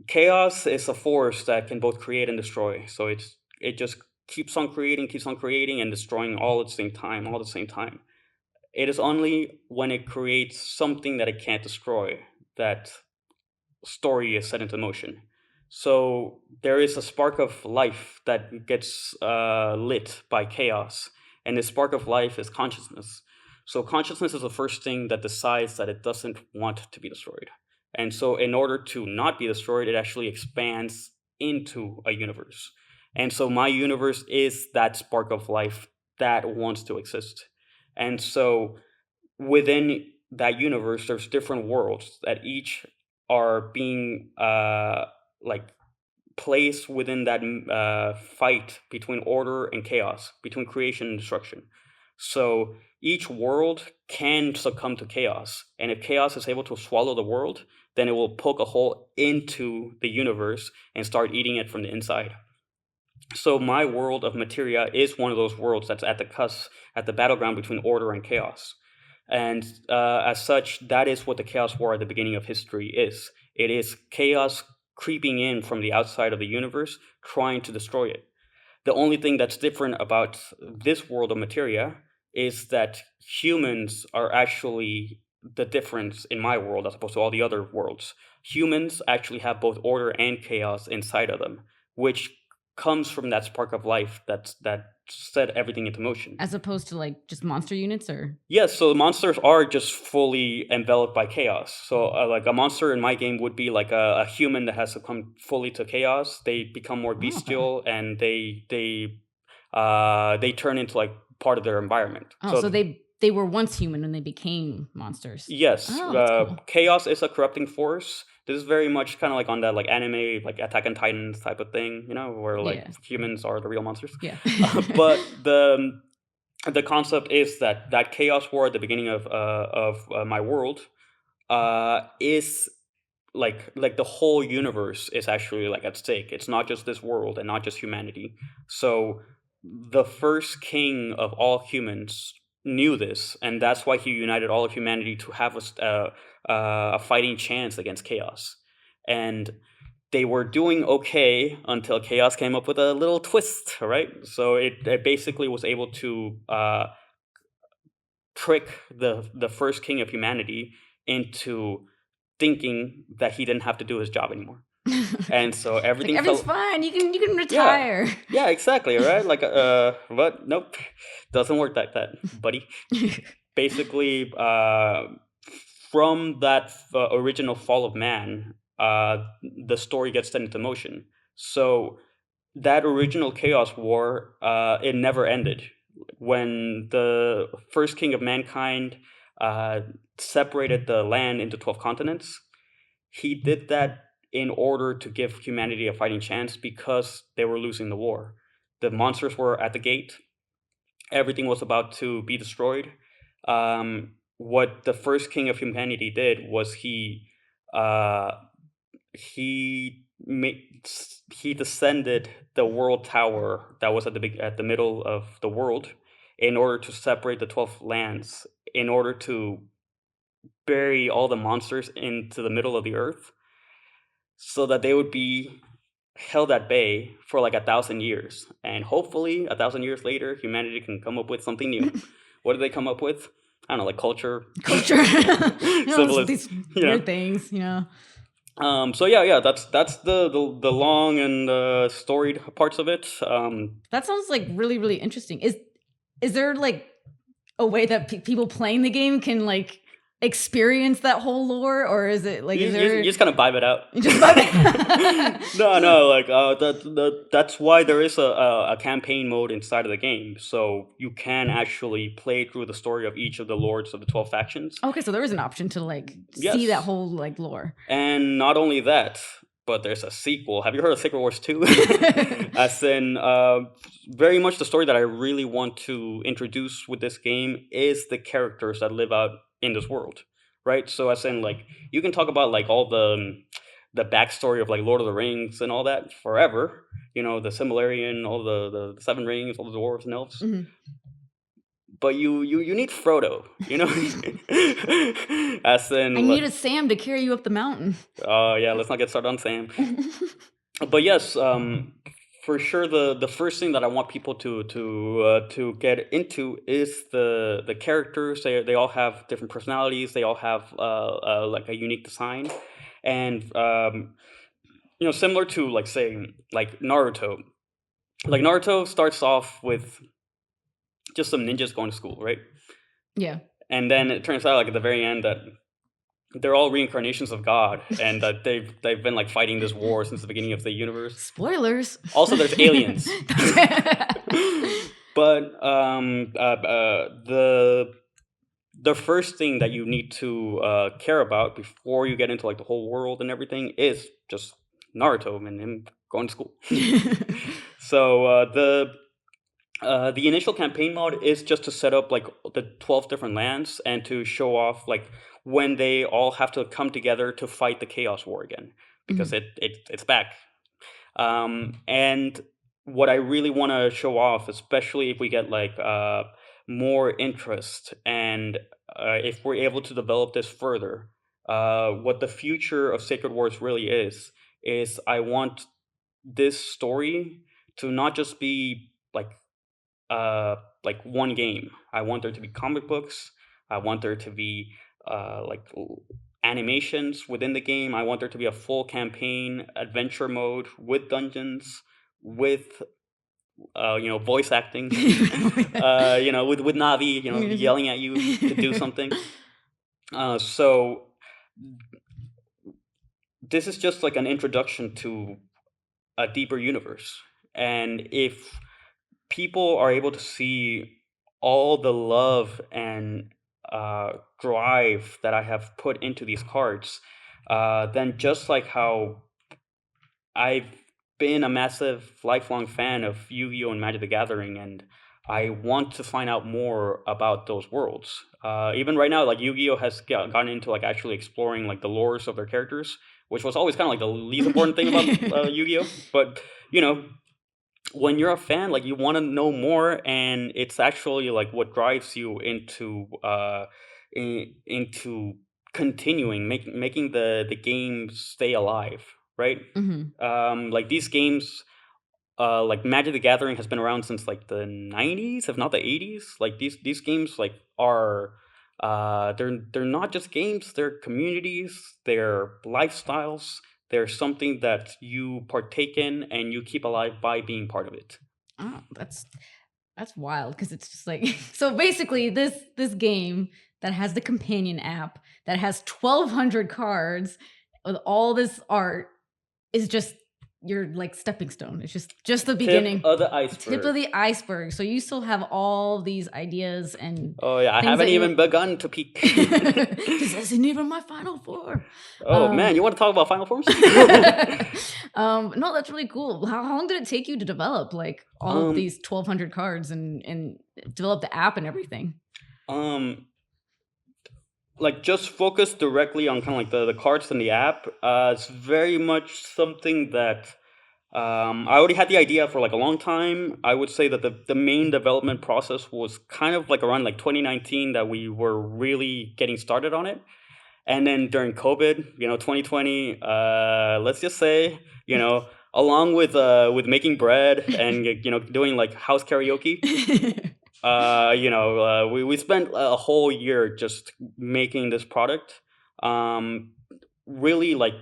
Chaos is a force that can both create and destroy. So it just keeps on creating and destroying all at the same time, all at the same time. It is only when it creates something that it can't destroy that story is set into motion. So there is a spark of life that gets lit by chaos, and the spark of life is consciousness. So consciousness is the first thing that decides that it doesn't want to be destroyed. And so, in order to not be destroyed, it actually expands into a universe. And so, my universe is that spark of life that wants to exist. And so, within that universe, there's different worlds that each are being like placed within that fight between order and chaos, between creation and destruction. So each world can succumb to chaos, and if chaos is able to swallow the world, then it will poke a hole into the universe and start eating it from the inside. So my world of materia is one of those worlds that's at the cusp, at the battleground between order and chaos. And as such, that is what the Chaos War at the beginning of history is. It is chaos creeping in from the outside of the universe, trying to destroy it. The only thing that's different about this world of materia is that humans are actually the difference in my world as opposed to all the other worlds. Humans actually have both order and chaos inside of them, which comes from that spark of life that set everything into motion. As opposed to, like, just monster units or Yes, so monsters are just fully enveloped by chaos. So, like a monster in my game would be like a human that has succumbed fully to chaos. They become more Oh, okay. bestial, and they turn into like part of their environment. Oh, so So they were once human and they became monsters. yes, Oh, that's cool. chaos is a corrupting force. This is very much kind of like on that like anime, like Attack on Titans type of thing, you know, where like Yeah. humans are the real monsters. Yeah. But the concept is that that chaos war at the beginning of my world is like the whole universe is actually like at stake. It's not just this world and not just humanity. So the first king of all humans knew this, and that's why he united all of humanity to have a fighting chance against chaos. And they were doing okay until chaos came up with a little twist, right? So it basically was able to trick the first king of humanity into thinking that he didn't have to do his job anymore. and so It's like everything everything's fell. fine. You can Yeah, retire. yeah, exactly, right? Like, but nope, doesn't work like that, buddy. Basically, from that original fall of man, the story gets set into motion. So that original chaos war, it never ended. When the first king of mankind uh, separated the land into 12 continents, he did that in order to give humanity a fighting chance because they were losing the war. The monsters were at the gate, everything was about to be destroyed. What the first king of humanity did was uh, he descended the world tower that was at the middle of the world in order to separate the 12 lands, in order to bury all the monsters into the middle of the earth so that they would be held at bay for like 1,000 years. And hopefully, 1,000 years later, humanity can come up with something new. What did they come up with? I don't know, like culture, Culture. civilization, These you know. weird things. So yeah, that's the long and storied parts of it. That sounds like really, really interesting. Is there like a way that people playing the game can like experience that whole lore, or is it like is You there just kind of vibe it out. just about it? No, So no, like that's why there is a campaign mode inside of the game, so you can actually play through the story of each of the lords of the 12 factions. okay, so there is an option to like see that Yes, whole like lore. and not only that, but there's a sequel. Have you heard of Secret Wars 2? As in, very much the story that I really want to introduce with this game is the characters that live out in this world, right? So, as in, like, you can talk about like all the backstory of like Lord of the Rings and all that forever. You know, the Silmarillion, all the Seven Rings, all the dwarves and elves. Mhm. But you need Frodo, you know, as I in, need a Sam to carry you up the mountain. oh yeah, let's not get started on Sam. But yes, for sure, the first thing that I want people to get into is the characters. They all have different personalities. They all have like a unique design, and similar to like say like Naruto. Like Naruto starts off with just some ninjas going to school, right? Yeah. And then it turns out like at the very end that they're all reincarnations of God, and that they've been like fighting this war since the beginning of the universe. Spoilers. Also, there's aliens. But the first thing that you need to care about before you get into like the whole world and everything is just Naruto and him going to school. So the initial campaign mode is just to set up like the 12 different lands and to show off like when they all have to come together to fight the Chaos War again because Mhm. it's back. And what I really want to show off, especially if we get like more interest and if we're able to develop this further, what the future of Sacred Wars really is I want this story to not just be like one game. I want there to be comic books. I want there to be animations within the game. I want there to be a full campaign adventure mode with dungeons, with voice acting. With Navi, yelling at you to do something. So this is just like an introduction to a deeper universe, and if people are able to see all the love and drive that I have put into these cards, then just like how I've been a massive lifelong fan of Yu-Gi-Oh! And Magic the Gathering, and I want to find out more about those worlds. Even right now, like Yu-Gi-Oh! Has gotten into like actually exploring like the lores of their characters, which was always kind of like the least important thing about Yu-Gi-Oh! But you know, when you're a fan, like you want to know more, and it's actually like what drives you into continuing making the game stay alive, right? Mhm. Like these games, like Magic the Gathering has been around since like the 90s, if not the 80s. Like these games like are they're not just games, they're communities, they're lifestyles, They're something that you partake in and you keep alive by being part of it. Oh, that's wild because it's just like so basically this game that has the companion app that has 1,200 cards with all this art is just your like stepping stone. It's just the Tip beginning, of the tip of iceberg. the iceberg. So you still have all these ideas and Oh yeah, I things haven't that you even begun to peak. this isn't even my final four. Oh Um, man, you want to talk about Final Forms? no, that's really cool. How long did it take you to develop like all of um, these 1,200 cards and develop the app and everything? um, like just focus directly on kind of like the cards in the app. It's very much something that I already had the idea for like a long time. I would say that the main development process was kind of like around like 2019 that we were really getting started on it. And then during COVID, 2020, let's just say, along with making bread and doing like house karaoke, we spent a whole year just making this product. Um, really, um,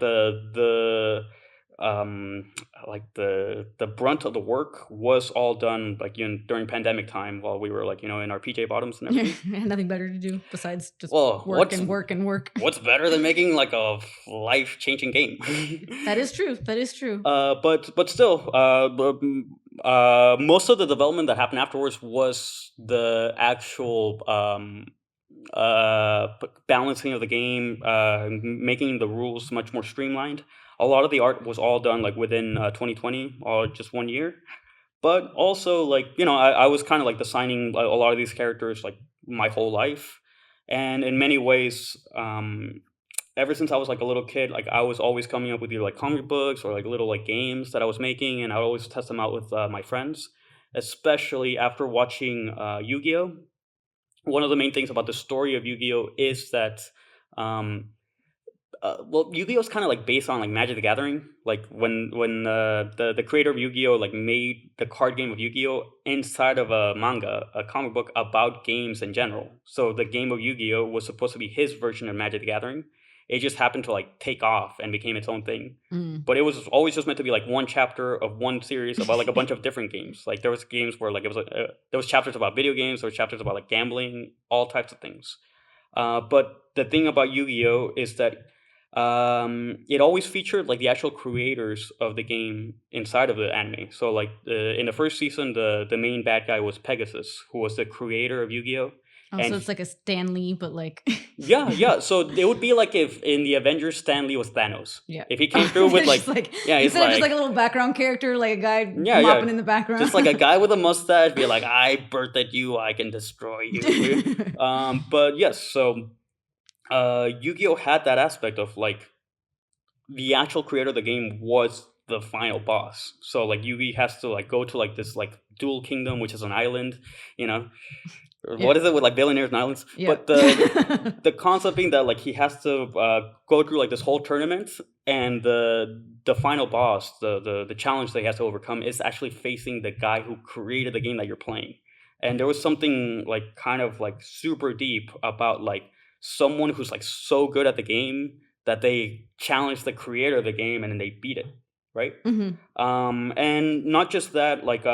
the brunt of the work was all done like during pandemic time while we were like in our PJ bottoms and everything. Had nothing better to do besides just Well, work and work and work. what's better than making like a life changing game? That is true. That is true. But still, most of the development that happened afterwards was the actual balancing of the game, making the rules much more streamlined. A lot of the art was all done like within 2020 or just 1 year. But also, like I was kind of like designing a lot of these characters like my whole life, and in many ways, ever since I was like a little kid, like I was always coming up with either like comic books or like little like games that I was making, and I would always test them out with my friends. Especially after watching Yu-Gi-Oh! One of the main things about the story of Yu-Gi-Oh! Is that um, well, Yu-Gi-Oh is kind of like based on like Magic the Gathering. Like when the creator of Yu-Gi-Oh like made the card game of Yu-Gi-Oh inside of a manga, a comic book about games in general. So the game of Yu-Gi-Oh was supposed to be his version of Magic the Gathering. It just happened to like take off and became its own thing. Mm. But it was always just meant to be like one chapter of one series about like a bunch of different games. Like there was games where like it was there was chapters about video games, there was chapters about like gambling, all types of things. But the thing about Yu-Gi-Oh is that it always featured like the actual creators of the game inside of the anime. So like in the first season, the main bad guy was Pegasus, who was the creator of Yu-Gi-Oh, Oh, and so it's like a Stan Lee, but like yeah, yeah. So it would be like if in the Avengers, Stanley was Thanos. yeah. If he came through with It's just like, like yeah, he's instead of just like like, a little background character, like a guy yeah, yeah, mopping in the background. just like a guy with a mustache, be like, I birthed you, I can destroy you. But yes, so Yu-Gi-Oh had that aspect of like the actual creator of the game was the final boss. So like Yugi has to like go to like this like dual kingdom, which is an island, you know. Yeah. What is it with like billionaires and islands? Yeah. But the concept being that like he has to go through like this whole tournament, and the final boss, the challenge that he has to overcome is actually facing the guy who created the game that you're playing. And there was something like kind of like super deep about like someone who's like so good at the game that they challenge the creator of the game and then they beat it, right? Mhm. And not just that, like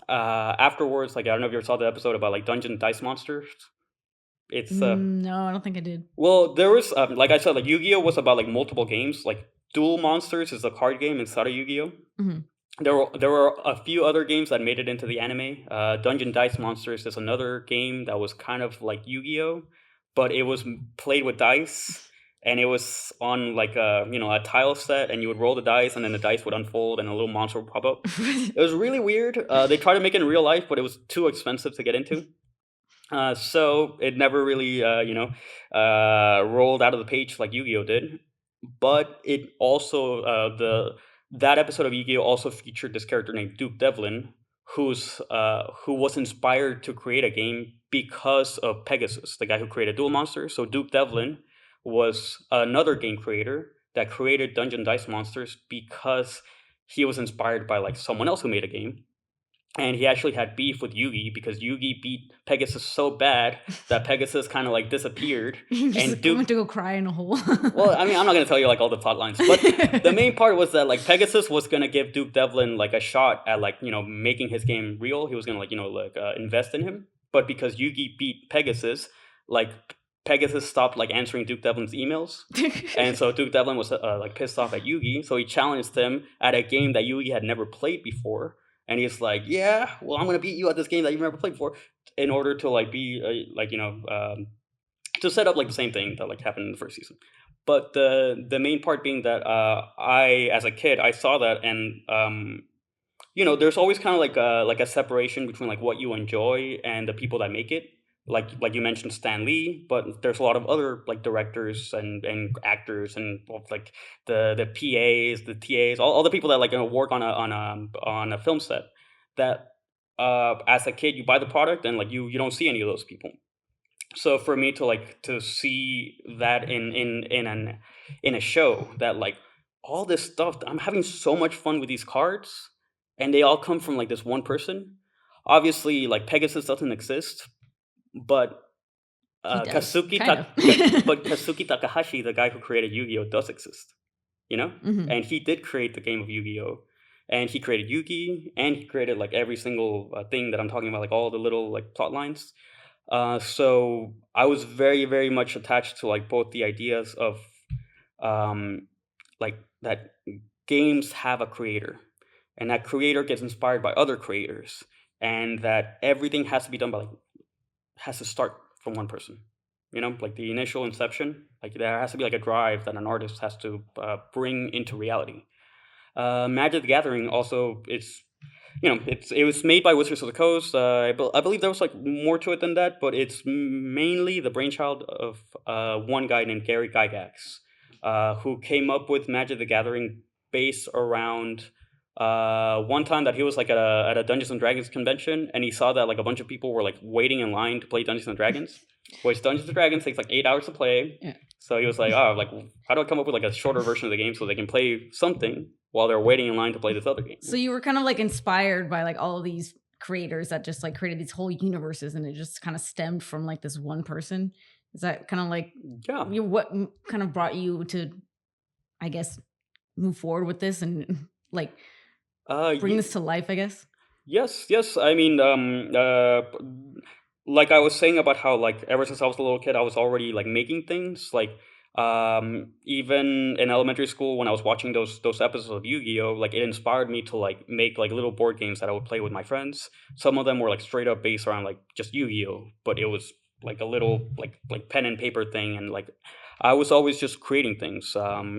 afterwards, like I don't know if you ever saw the episode about like Dungeon Dice Monsters. It's No, I don't think I did. well, there was like I said, like Yu-Gi-Oh was about like multiple games. Like Duel Monsters is a card game inside of Yu-Gi-Oh. Mhm. There were a few other games that made it into the anime. Dungeon Dice Monsters is another game that was kind of like Yu-Gi-Oh, but it was played with dice, and it was on like a tile set, and you would roll the dice, and then the dice would unfold, and a little monster would pop up. It was really weird. They tried to make it in real life, but it was too expensive to get into. So it never really, rolled out of the page like Yu-Gi-Oh did. But it also the that episode of Yu-Gi-Oh also featured this character named Duke Devlin, who was inspired to create a game because of Pegasus, the guy who created Duel Monsters. So Duke Devlin was another game creator that created Dungeon Dice Monsters because he was inspired by like someone else who made a game. and he actually had beef with Yugi because Yugi beat Pegasus so bad that Pegasus kind of like disappeared, You just and like, went Duke. to go cry in a hole. Well, I mean, I'm not gonna tell you like all the plot lines, but the main part was that like Pegasus was gonna give Duke Devlin like a shot at like making his game real. He was gonna like invest in him, but because Yugi beat Pegasus, like Pegasus stopped like answering Duke Devlin's emails, and so Duke Devlin was like pissed off at Yugi, so he challenged him at a game that Yugi had never played before, and he's like, "Yeah, well, I'm gonna beat you at this game that you've never played before," in order to like be to set up like the same thing that like happened in the first season. But the main part being that I as a kid I saw that, and there's always kind of like a separation between like what you enjoy and the people that make it. Like you mentioned Stan Lee, but there's a lot of other like directors and actors and like the PAs, the TAs, all the people that like work on a film set. That as a kid you buy the product and like you don't see any of those people. So for me to like to see that in a show that like all this stuff, I'm having so much fun with these cards, and they all come from like this one person. Obviously, like Pegasus doesn't exist, but He does, kind of. Kazuki Takahashi, the guy who created Yu-Gi-Oh, does exist. Mhm. And he did create the game of Yu-Gi-Oh, and he created Yugi, and he created like every single thing that I'm talking about, like all the little like plot lines. So I was very, very much attached to like both the ideas of um, like that games have a creator, and that creator gets inspired by other creators, and that everything has to be done by like has to start from one person. Like the initial inception, like there has to be like a drive that an artist has to bring into reality. Magic the Gathering also it was made by Wizards of the Coast. I believe there was like more to it than that, but it's mainly the brainchild of one guy named Gary Gygax, who came up with Magic the Gathering based around one time that he was like at a Dungeons and Dragons convention, and he saw that like a bunch of people were like waiting in line to play Dungeons and Dragons, which Dungeons and Dragons takes like 8 hours to play. Yeah. So he was like, oh, like how do I come up with like a shorter version of the game so they can play something while they're waiting in line to play this other game? So you were kind of like inspired by like all of these creators that just like created these whole universes, and it just kind of stemmed from like this one person. Is that kind of like Yeah. kind of brought you to, I guess, move forward with this and like bring Ye this to life, I guess? Yes, yes. I mean, like I was saying about how like ever since I was a little kid, I was already like making things. Like, even in elementary school, when I was watching those episodes of Yu-Gi-Oh, like it inspired me to like make like little board games that I would play with my friends. Some of them were like straight up based around like just Yu-Gi-Oh, but it was like a little like pen and paper thing, and like I was always just creating things.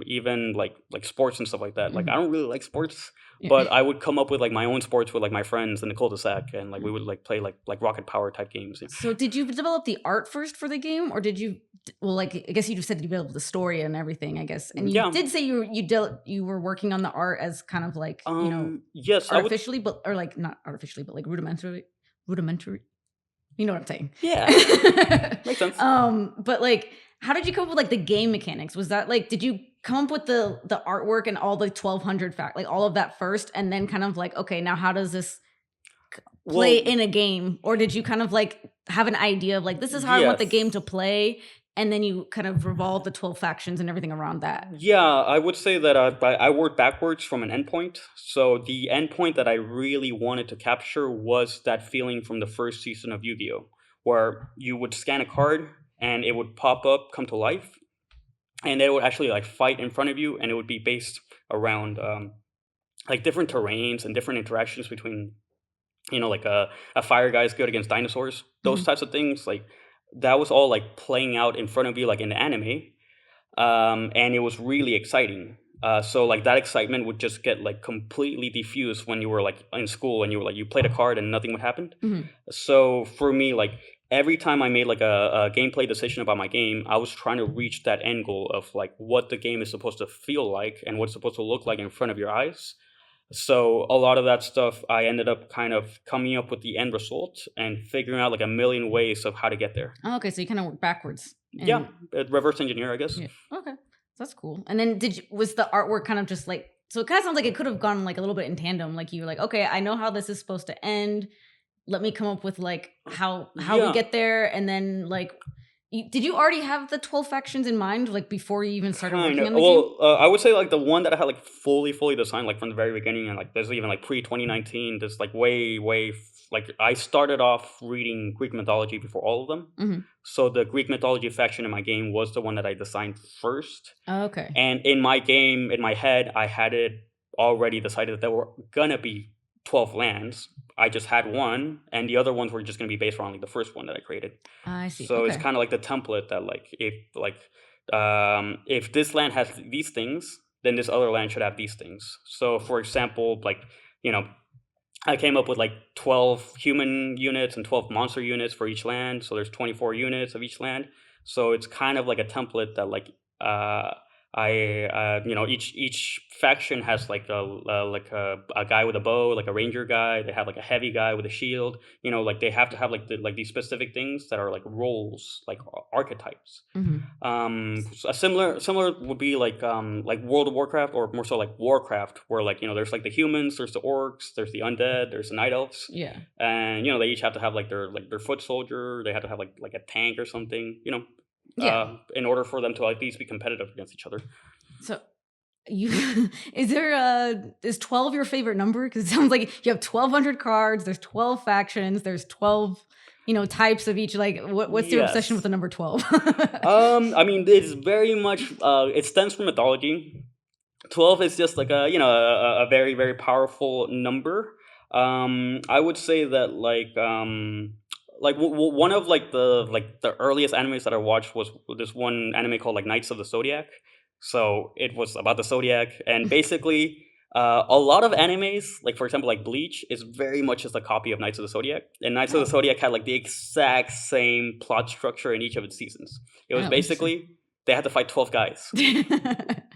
Even like sports and stuff like that. Like I Mhm. don't really like sports, Yeah. but I would come up with like my own sports with like my friends in the cul-de-sac, and like we would like play like rocket power type games. So did you develop the art first for the game, or did you well, like I guess you just said you developed the story and everything, I guess. And you Yeah. did say you were working on the art as kind of like, Yes, I would. artificially, but or like not artificially, but like rudimentary. You know what I'm Yeah, saying? makes sense. But like how did you come up with like the game mechanics? Was that like did you come up with the artwork and all the 1200 fact like all of that first and then kind of like okay, now how does this play Well, in a game, or did you kind of like have an idea of like this is how I want the game yes. to play, and then you kind of revolve the 12 factions and everything around that? Yeah, I would say that I worked backwards from an endpoint. So the endpoint that I really wanted to capture was that feeling from the first season of Yu-Gi-Oh, where you would scan a card and it would pop up, come to life, and it would actually like fight in front of you, and it would be based around like different terrains and different interactions between like a fire guy is good against dinosaurs, those Mhm. types of things. Like that was all like playing out in front of you like in the anime, and it was really exciting. So like that excitement would just get like completely diffused when you were like in school and you were like you played a card and nothing would happen. Mhm. So for me, like every time I made like a gameplay decision about my game, I was trying to reach that end goal of like what the game is supposed to feel like and what's supposed to look like in front of your eyes. So a lot of that stuff, I ended up kind of coming up with the end result and figuring out like a million ways of how to get there. Oh, okay, so you kind of work backwards Yeah, and reverse engineer, I guess. yeah, okay, that's cool. And then was the artwork kind of just like So it kind of sounds like it could have gone like a little bit in tandem. Like you were like, okay, I know how this is supposed to end. Let me come up with like how we Yeah, get there, and then like, did you already have the 12 factions in mind like before you even started kind working of. on the game? Well, I would say like the one that I had like fully designed like from the very beginning, and like there's even like pre 2019. There's like like I started off reading Greek mythology before all of them. Hmm. So the Greek mythology faction in my game was the one that I designed first. Okay, And in my game, in my head, I had it already decided that there were gonna be 12 lands. I just had one, and the other ones were just gonna be based around like the first one that I created. I see. So it's Okay. kind of like the template that if this land has these things, then this other land should have these things. So for example, like you know, I came up with like 12 human units and 12 monster units for each land. So there's 24 units of each land. So it's kind of like a template that uh each faction has like a guy with a bow, like a ranger guy. They have like a heavy guy with a shield. Like they have to have like these specific things that are like roles, like archetypes. Hmm. A similar would be like World of Warcraft, or more so like Warcraft, where there's like the humans, there's the orcs, there's the undead, there's the night elves, Yeah. and they each have to have like their foot soldier. They have to have like a tank or something, Yeah. in order for them to at least be competitive against each other. So you is 12 your favorite number? Because it sounds like you have 1,200 cards. There's 12 factions. There's 12 types of each. Like what's your obsession with Yes. the number 12? I mean, it's very much it stems from mythology. 12 is just like a very very powerful number. I would say that one of like the earliest animes that I watched was this one anime called like Knights of the Zodiac. So it was about the zodiac, and basically a lot of animes, like for example like Bleach, is very much just a copy of Knights of the Zodiac. And Knights of the Oh. Zodiac had like the exact same plot structure in each of its seasons. It was Oh, interesting. basically they had to fight 12 guys,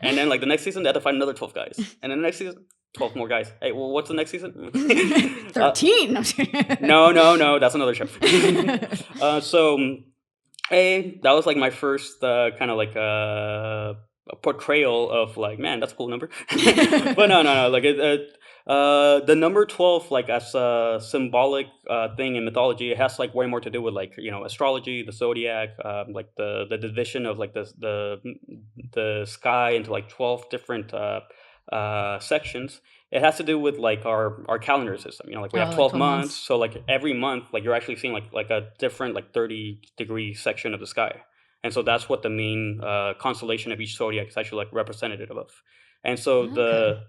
and then like the next season they had to find another 12 guys. And then the next season, 12 more guys. Hey, well, what's the next season? 13. I'm kidding. No, that's another show. So that was like my first kind of like a portrayal of like, man, that's a cool number. But no, like the number 12, like as a symbolic thing in mythology, it has like way more to do with like astrology, the zodiac, like the division of like the sky into like 12 different sections. It has to do with like our calendar system. Like we have Oh, like 12 12 months, months. so like every month, like you're actually seeing like a different like 30-degree section of the sky. And so that's what the main constellation of each zodiac is actually like representative of. And so Okay. the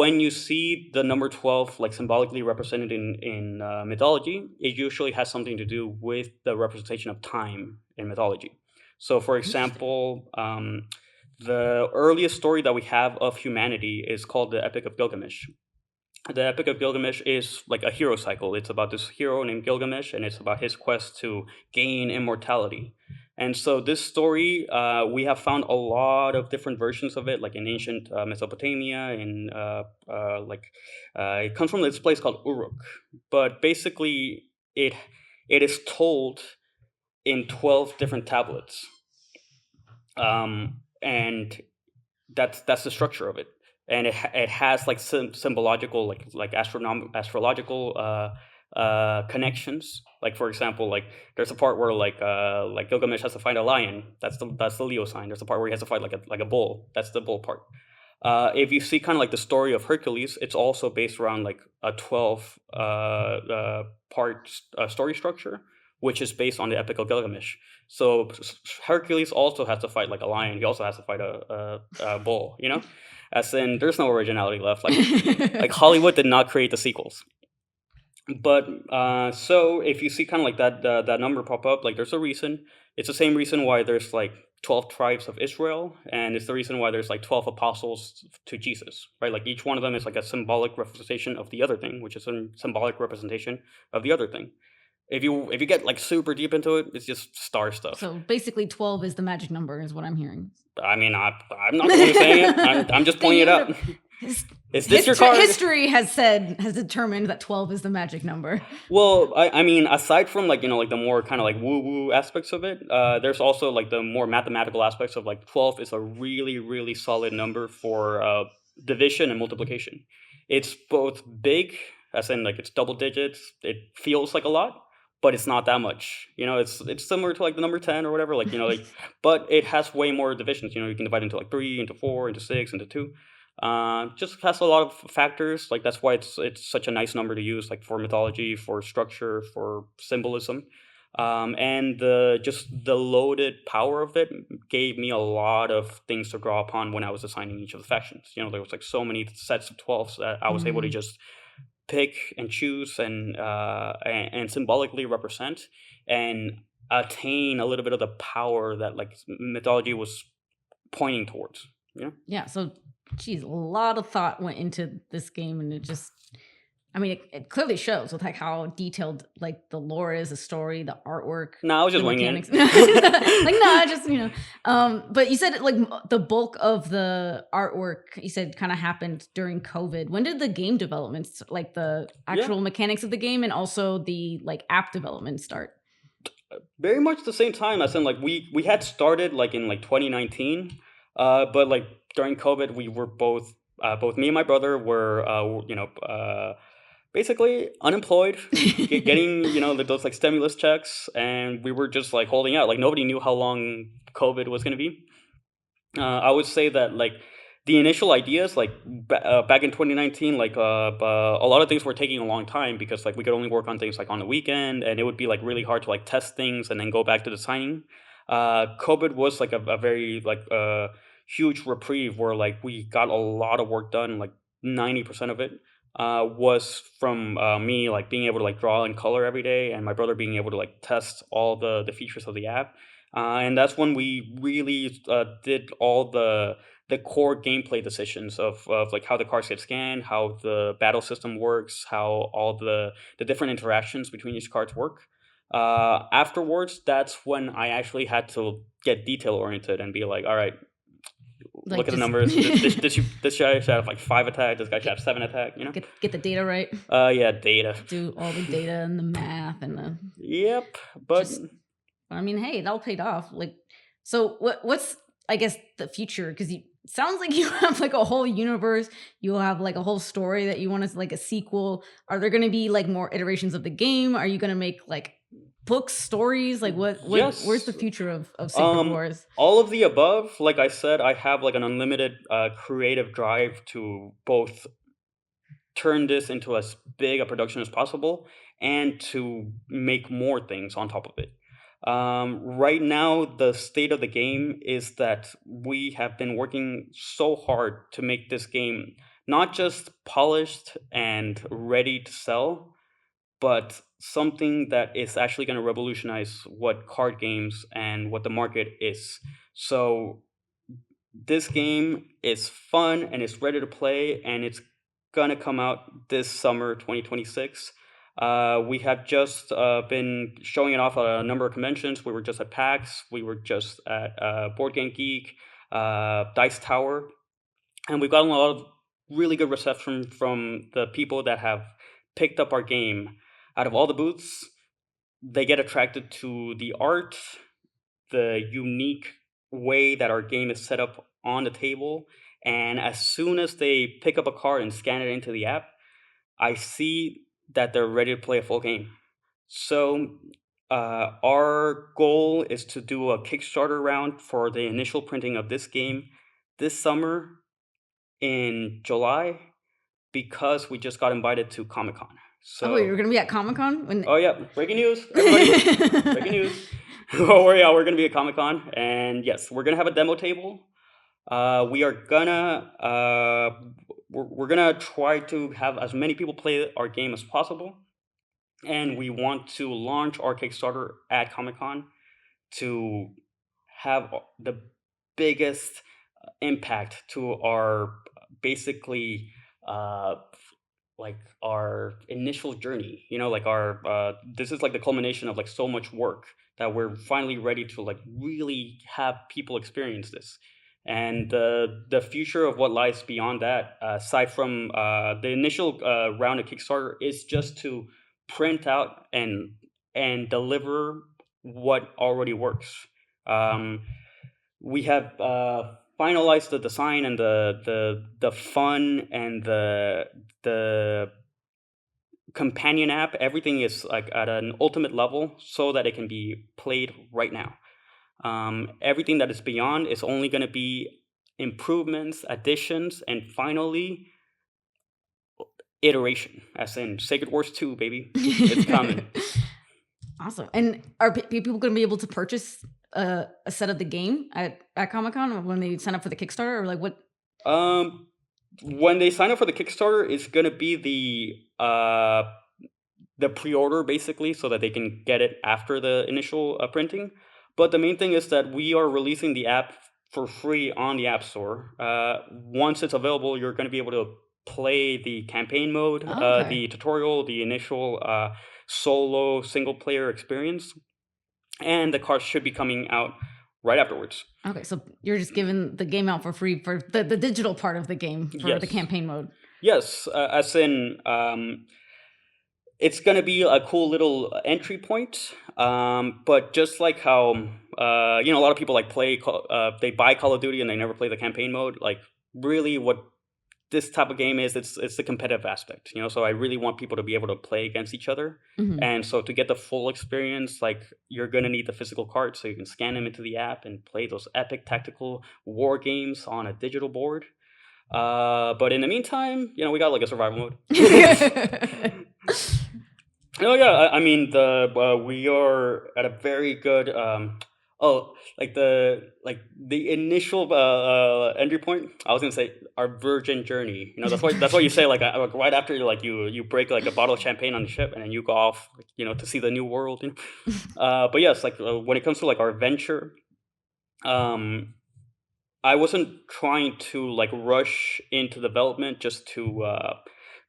when you see the number 12 like symbolically represented in mythology, it usually has something to do with the representation of time in mythology. So for Interesting. example, the earliest story that we have of humanity is called the Epic of Gilgamesh. The Epic of Gilgamesh is like a hero cycle. It's about this hero named Gilgamesh, and it's about his quest to gain immortality. And so this story, we have found a lot of different versions of it, like in ancient Mesopotamia, and it comes from this place called Uruk. But basically, it it is told in 12 different tablets, and that's the structure of it. And it has like symbological like astrological connections. Like for example, like there's a part where like Gilgamesh has to find a lion. That's the Leo sign. There's a part where he has to fight like a bull. That's the bull part. If you see kind of like the story of Hercules, it's also based around like a 12 part story structure, which is based on the Epic of Gilgamesh. So Hercules also has to fight like a lion. He also has to fight a bull. As in, there's no originality left. Like Hollywood did not create the sequels. But so if you see kind of like that number pop up, like there's a reason. It's the same reason why there's like 12 tribes of Israel, and it's the reason why there's like 12 apostles to Jesus, right? Like each one of them is like a symbolic representation of the other thing, which is a symbolic representation of the other thing. If you get like super deep into it, it's just star stuff. So basically 12 is the magic number is what I'm hearing. I mean, I'm not really saying it. I'm just The pointing it out. his, Is this your card? history has determined that 12 is the magic number. Well, I mean, aside from like the more kind of like woo woo aspects of it, there's also like the more mathematical aspects of like 12 is a really really solid number for division and multiplication. It's both big, as in like it's double digits. It feels like a lot, but it's not that much. It's similar to like the number 10 or whatever. But it has way more divisions. You can divide into like three, into four, into six, into two. Just has a lot of factors. Like that's why it's such a nice number to use, like for mythology, for structure, for symbolism. And just the loaded power of it gave me a lot of things to draw upon when I was assigning each of the factions. There was like so many sets of 12s that I was able to Mm. just pick and choose and symbolically represent and attain a little bit of the power that like mythology was pointing towards. Yeah, so geez, a lot of thought went into this game, and it just I mean, it clearly shows with like how detailed like the lore is, the story, the artwork, No, I was the just winging mechanics. Like, it. no, I just but you said like the bulk of the artwork you said kind of happened during COVID. When did the game developments, like the Yeah. actual mechanics of the game, and also the like app development start? Very much the same time as in like we had started like in like 2019, but like during COVID we were both me and my brother were basically unemployed, getting those like stimulus checks, and we were just like holding out. Like nobody knew how long COVID was going to be. I would say that like the initial ideas, like back in 2019, a lot of things were taking a long time because like we could only work on things like on the weekend, and it would be like really hard to like test things and then go back to designing. COVID was like a very huge reprieve where like we got a lot of work done. Like 90% of it was from me like being able to like draw and color every day, and my brother being able to like test all the features of the app. And that's when we really did all the core gameplay decisions of like how the cards get scanned, how the battle system works, how all the different interactions between each cards work. Afterwards, that's when I actually had to get detail oriented and be like, all right, look Like at the just numbers. This guy should have like five attack. This guy should get have seven attack. get the data right, Yeah, data. do all the data and the math and the Yep, but just I mean, hey, it all paid off. Like, so what's I guess the future? Because you sounds like you have like a whole universe. You have like a whole story that you want to like a sequel. Are there going to be like more iterations of the game? Are you going to make like books, stories? Like where's the yes. future of Sacred Wars? All of the above, like I said, I have like an unlimited creative drive to both turn this into as big a production as possible and to make more things on top of it. Right now, the state of the game is that we have been working so hard to make this game not just polished and ready to sell, but something that is actually going to revolutionize what card games and what the market is. So this game is fun and it's ready to play, and it's gonna come out this summer 2026. We have just been showing it off at a number of conventions. We were just at PAX, we were just at Board Game Geek, Dice Tower, and we've gotten a lot of really good reception from the people that have picked up our game. Out of all the booths, they get attracted to the art, the unique way that our game is set up on the table. And as soon as they pick up a card and scan it into the app, I see that they're ready to play a full game. So, our goal is to do a Kickstarter round for the initial printing of this game this summer in July because we just got invited to Comic Con. Oh, you're So, going to be at Comic Con when? oh yeah, breaking news, everybody! Breaking news. Oh, worry, yeah, we're gonna be at Comic Con, and yes, we're gonna have a demo table. We are gonna we're gonna try to have as many people play our game as possible, and we want to launch our Kickstarter at Comic Con to have the biggest impact to our basically like our initial journey, like our this is like the culmination of like so much work that we're finally ready to like really have people experience this. And the future of what lies beyond that, aside from the initial round of Kickstarter, is just to print out and deliver what already works. um, we have finalize the design and the fun and the companion app. Everything is like at an ultimate level so that it can be played right now. Everything that is beyond is only going to be improvements, additions, and finally iteration. As in Sacred Wars 2, baby, it's coming. Awesome. And are people going to be able to purchase a set of the game at Comic Con when they sign up for the Kickstarter, or like what? Um, when they sign up for the Kickstarter, it's gonna be the pre-order basically, so that they can get it after the initial printing. But the main thing is that we are releasing the app for free on the App Store. Once it's available, you're going to be able to play the campaign mode, Oh, okay. the tutorial, the initial solo single player experience, and the cards should be coming out right afterwards. Okay, so you're just giving the game out for free for the digital part of the game for the Yes, campaign mode. yes, as in it's gonna be a cool little entry point. But just like how a lot of people like they buy Call of Duty and they never play the campaign mode. Like really, what this type of game is, it's the competitive aspect. So I really want people to be able to play against each other. Mhm. And so to get the full experience, like you're gonna need the physical cards so you can scan them into the app and play those epic tactical war games on a digital board. But in the meantime, we got like a survival mode. Oh yeah, I mean we are at a very good like the initial entry point. I was gonna say our virgin journey. That's why you say like right after you break like a bottle of champagne on the ship and then you go off to see the new world. But yes, like when it comes to like our venture, um, I wasn't trying to like rush into development just to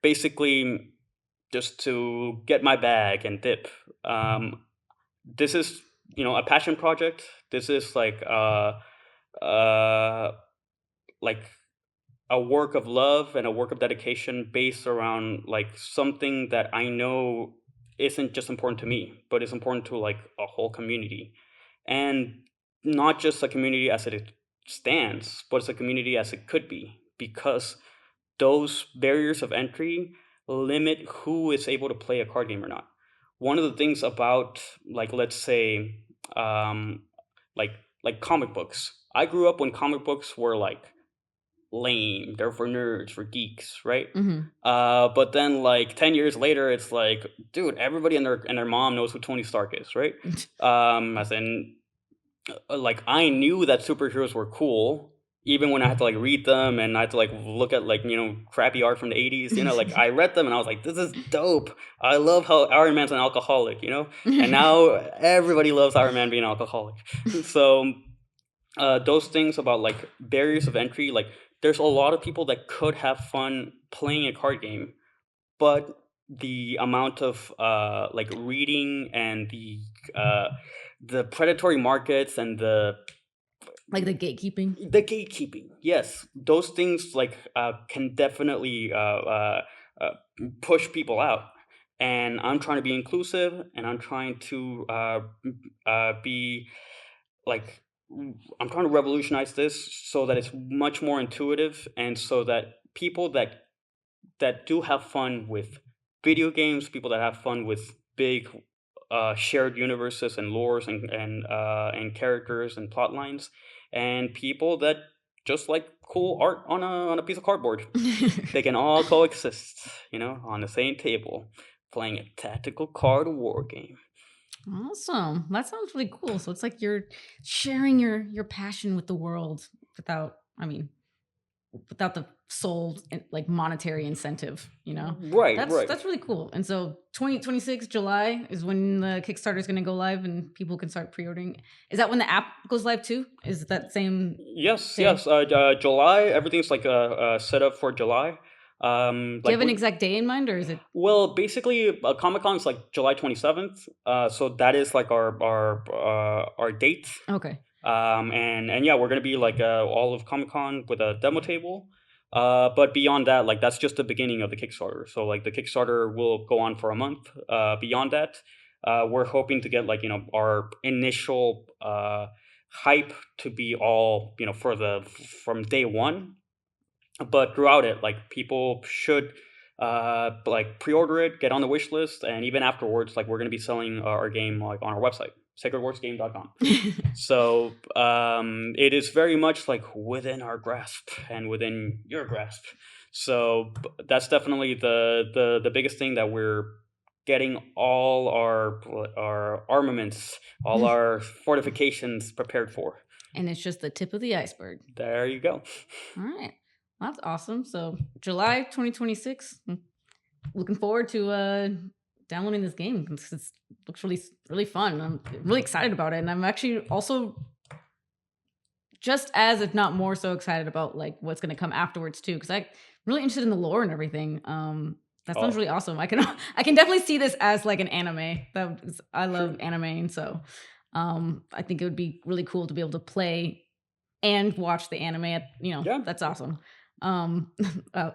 basically just to get my bag and dip. This is a passion project. This is uh like a work of love and a work of dedication based around like something that I know isn't just important to me, but it's important to like a whole community. And not just a community as it stands, but it's a community as it could be, because those barriers of entry limit who is able to play a card game or not. One of the things about like let's say um like like comic books. I grew up when comic books were like lame. They're for nerds, for geeks, right? Mhm. But then like 10 years later, it's like, dude, everybody and their mom knows who Tony Stark is, right? As in like I knew that superheroes were cool, even when I had to like read them and I had to like look at like crappy art from the 80s. Like I read them and I was like, this is dope. I love how Iron Man's an alcoholic. And now everybody loves Iron Man being an alcoholic. So those things about like barriers of entry, like there's a lot of people that could have fun playing a card game, but the amount of like reading and the predatory markets and Like the gatekeeping. the gatekeeping, yes, those things like can definitely uh, push people out. And I'm trying to be inclusive, and I'm trying to be like I'm trying to revolutionize this so that it's much more intuitive, and so that people that do have fun with video games, people that have fun with big shared universes and lores and characters and plot lines, and people that just like cool art on a piece of cardboard, they can all coexist, on the same table, playing a tactical card war game. Awesome. That sounds really cool. So it's like you're sharing your passion with the world without, I mean, without the sole like monetary incentive, you know. Right, That's right. that's really cool. And so 2026 July is when the Kickstarter is going to go live and people can start pre-ordering. Is that when the app goes live too? Is that same Yes, day? yes. July, everything's like set up for July. Do you Like have an we exact day in mind, or is it Well, basically, Comic Con is like July 27th. So that is like our date. okay? And yeah, we're gonna be like all of Comic Con with a demo table. But beyond that, like that's just the beginning of the Kickstarter. So like the Kickstarter will go on for a month. Beyond that, we're hoping to get like our initial hype to be all, for the from day one, but throughout it, like, people should like pre-order it, get on the wish list, and even afterwards, like, we're going to be selling our game like on our website, sacredwarsgame.com. So it is very much like within our grasp and within your grasp. So that's definitely the biggest thing that we're getting all our armaments, all our fortifications prepared for. And it's just the tip of the iceberg. There you go. All right. Well, that's awesome. So July 2026. Looking forward to downloading this game. It looks really fun. I'm really excited about it. And I'm actually also just as, if not more so, excited about like what's gonna come afterwards too. Cause I'm really interested in the lore and everything. That sounds Oh, really awesome. I can definitely see this as like an anime. I love true. anime, and so I think it would be really cool to be able to play and watch the anime. Yeah. That's awesome. Um, uh,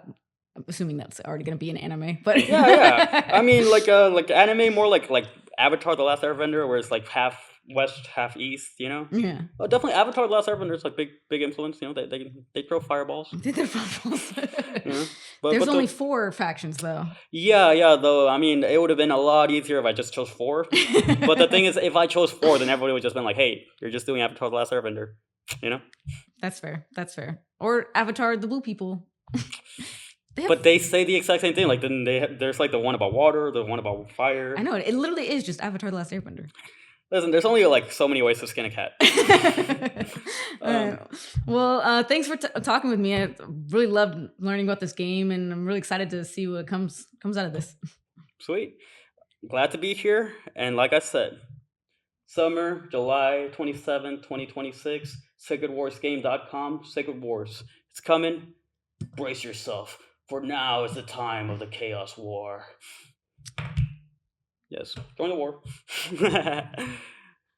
I'm assuming that's already going to be an anime, but Yeah, yeah. I mean, like anime, more like Avatar: The Last Airbender, where it's like half west, half east. yeah. Oh, definitely Avatar: The Last Airbender is like big influence. They throw fireballs. Did their bubbles. You know, but There's but only the 4 factions though. yeah. Though I mean, it would have been a lot easier if I just chose four. But the thing is, if I chose four, then everybody would just been like, "Hey, you're just doing Avatar: The Last Airbender." You know. That's fair. That's fair. Or Avatar, the blue people. They have. But they say the exact same thing. Like then there's like the one about water, the one about I fire. know it literally is just Avatar: The Last Airbender. Listen, there's only like so many ways to skin a cat. All um, right. Well, thanks for talking with me. I really loved learning about this game, and I'm really excited to see what comes out of this. Sweet. Glad to be here. And like I said, summer, July 27th, 2026, sacredwarsgame.com, Sacred Wars. It's coming. Brace yourself, for now is the time of the Chaos War. Yes, join the war.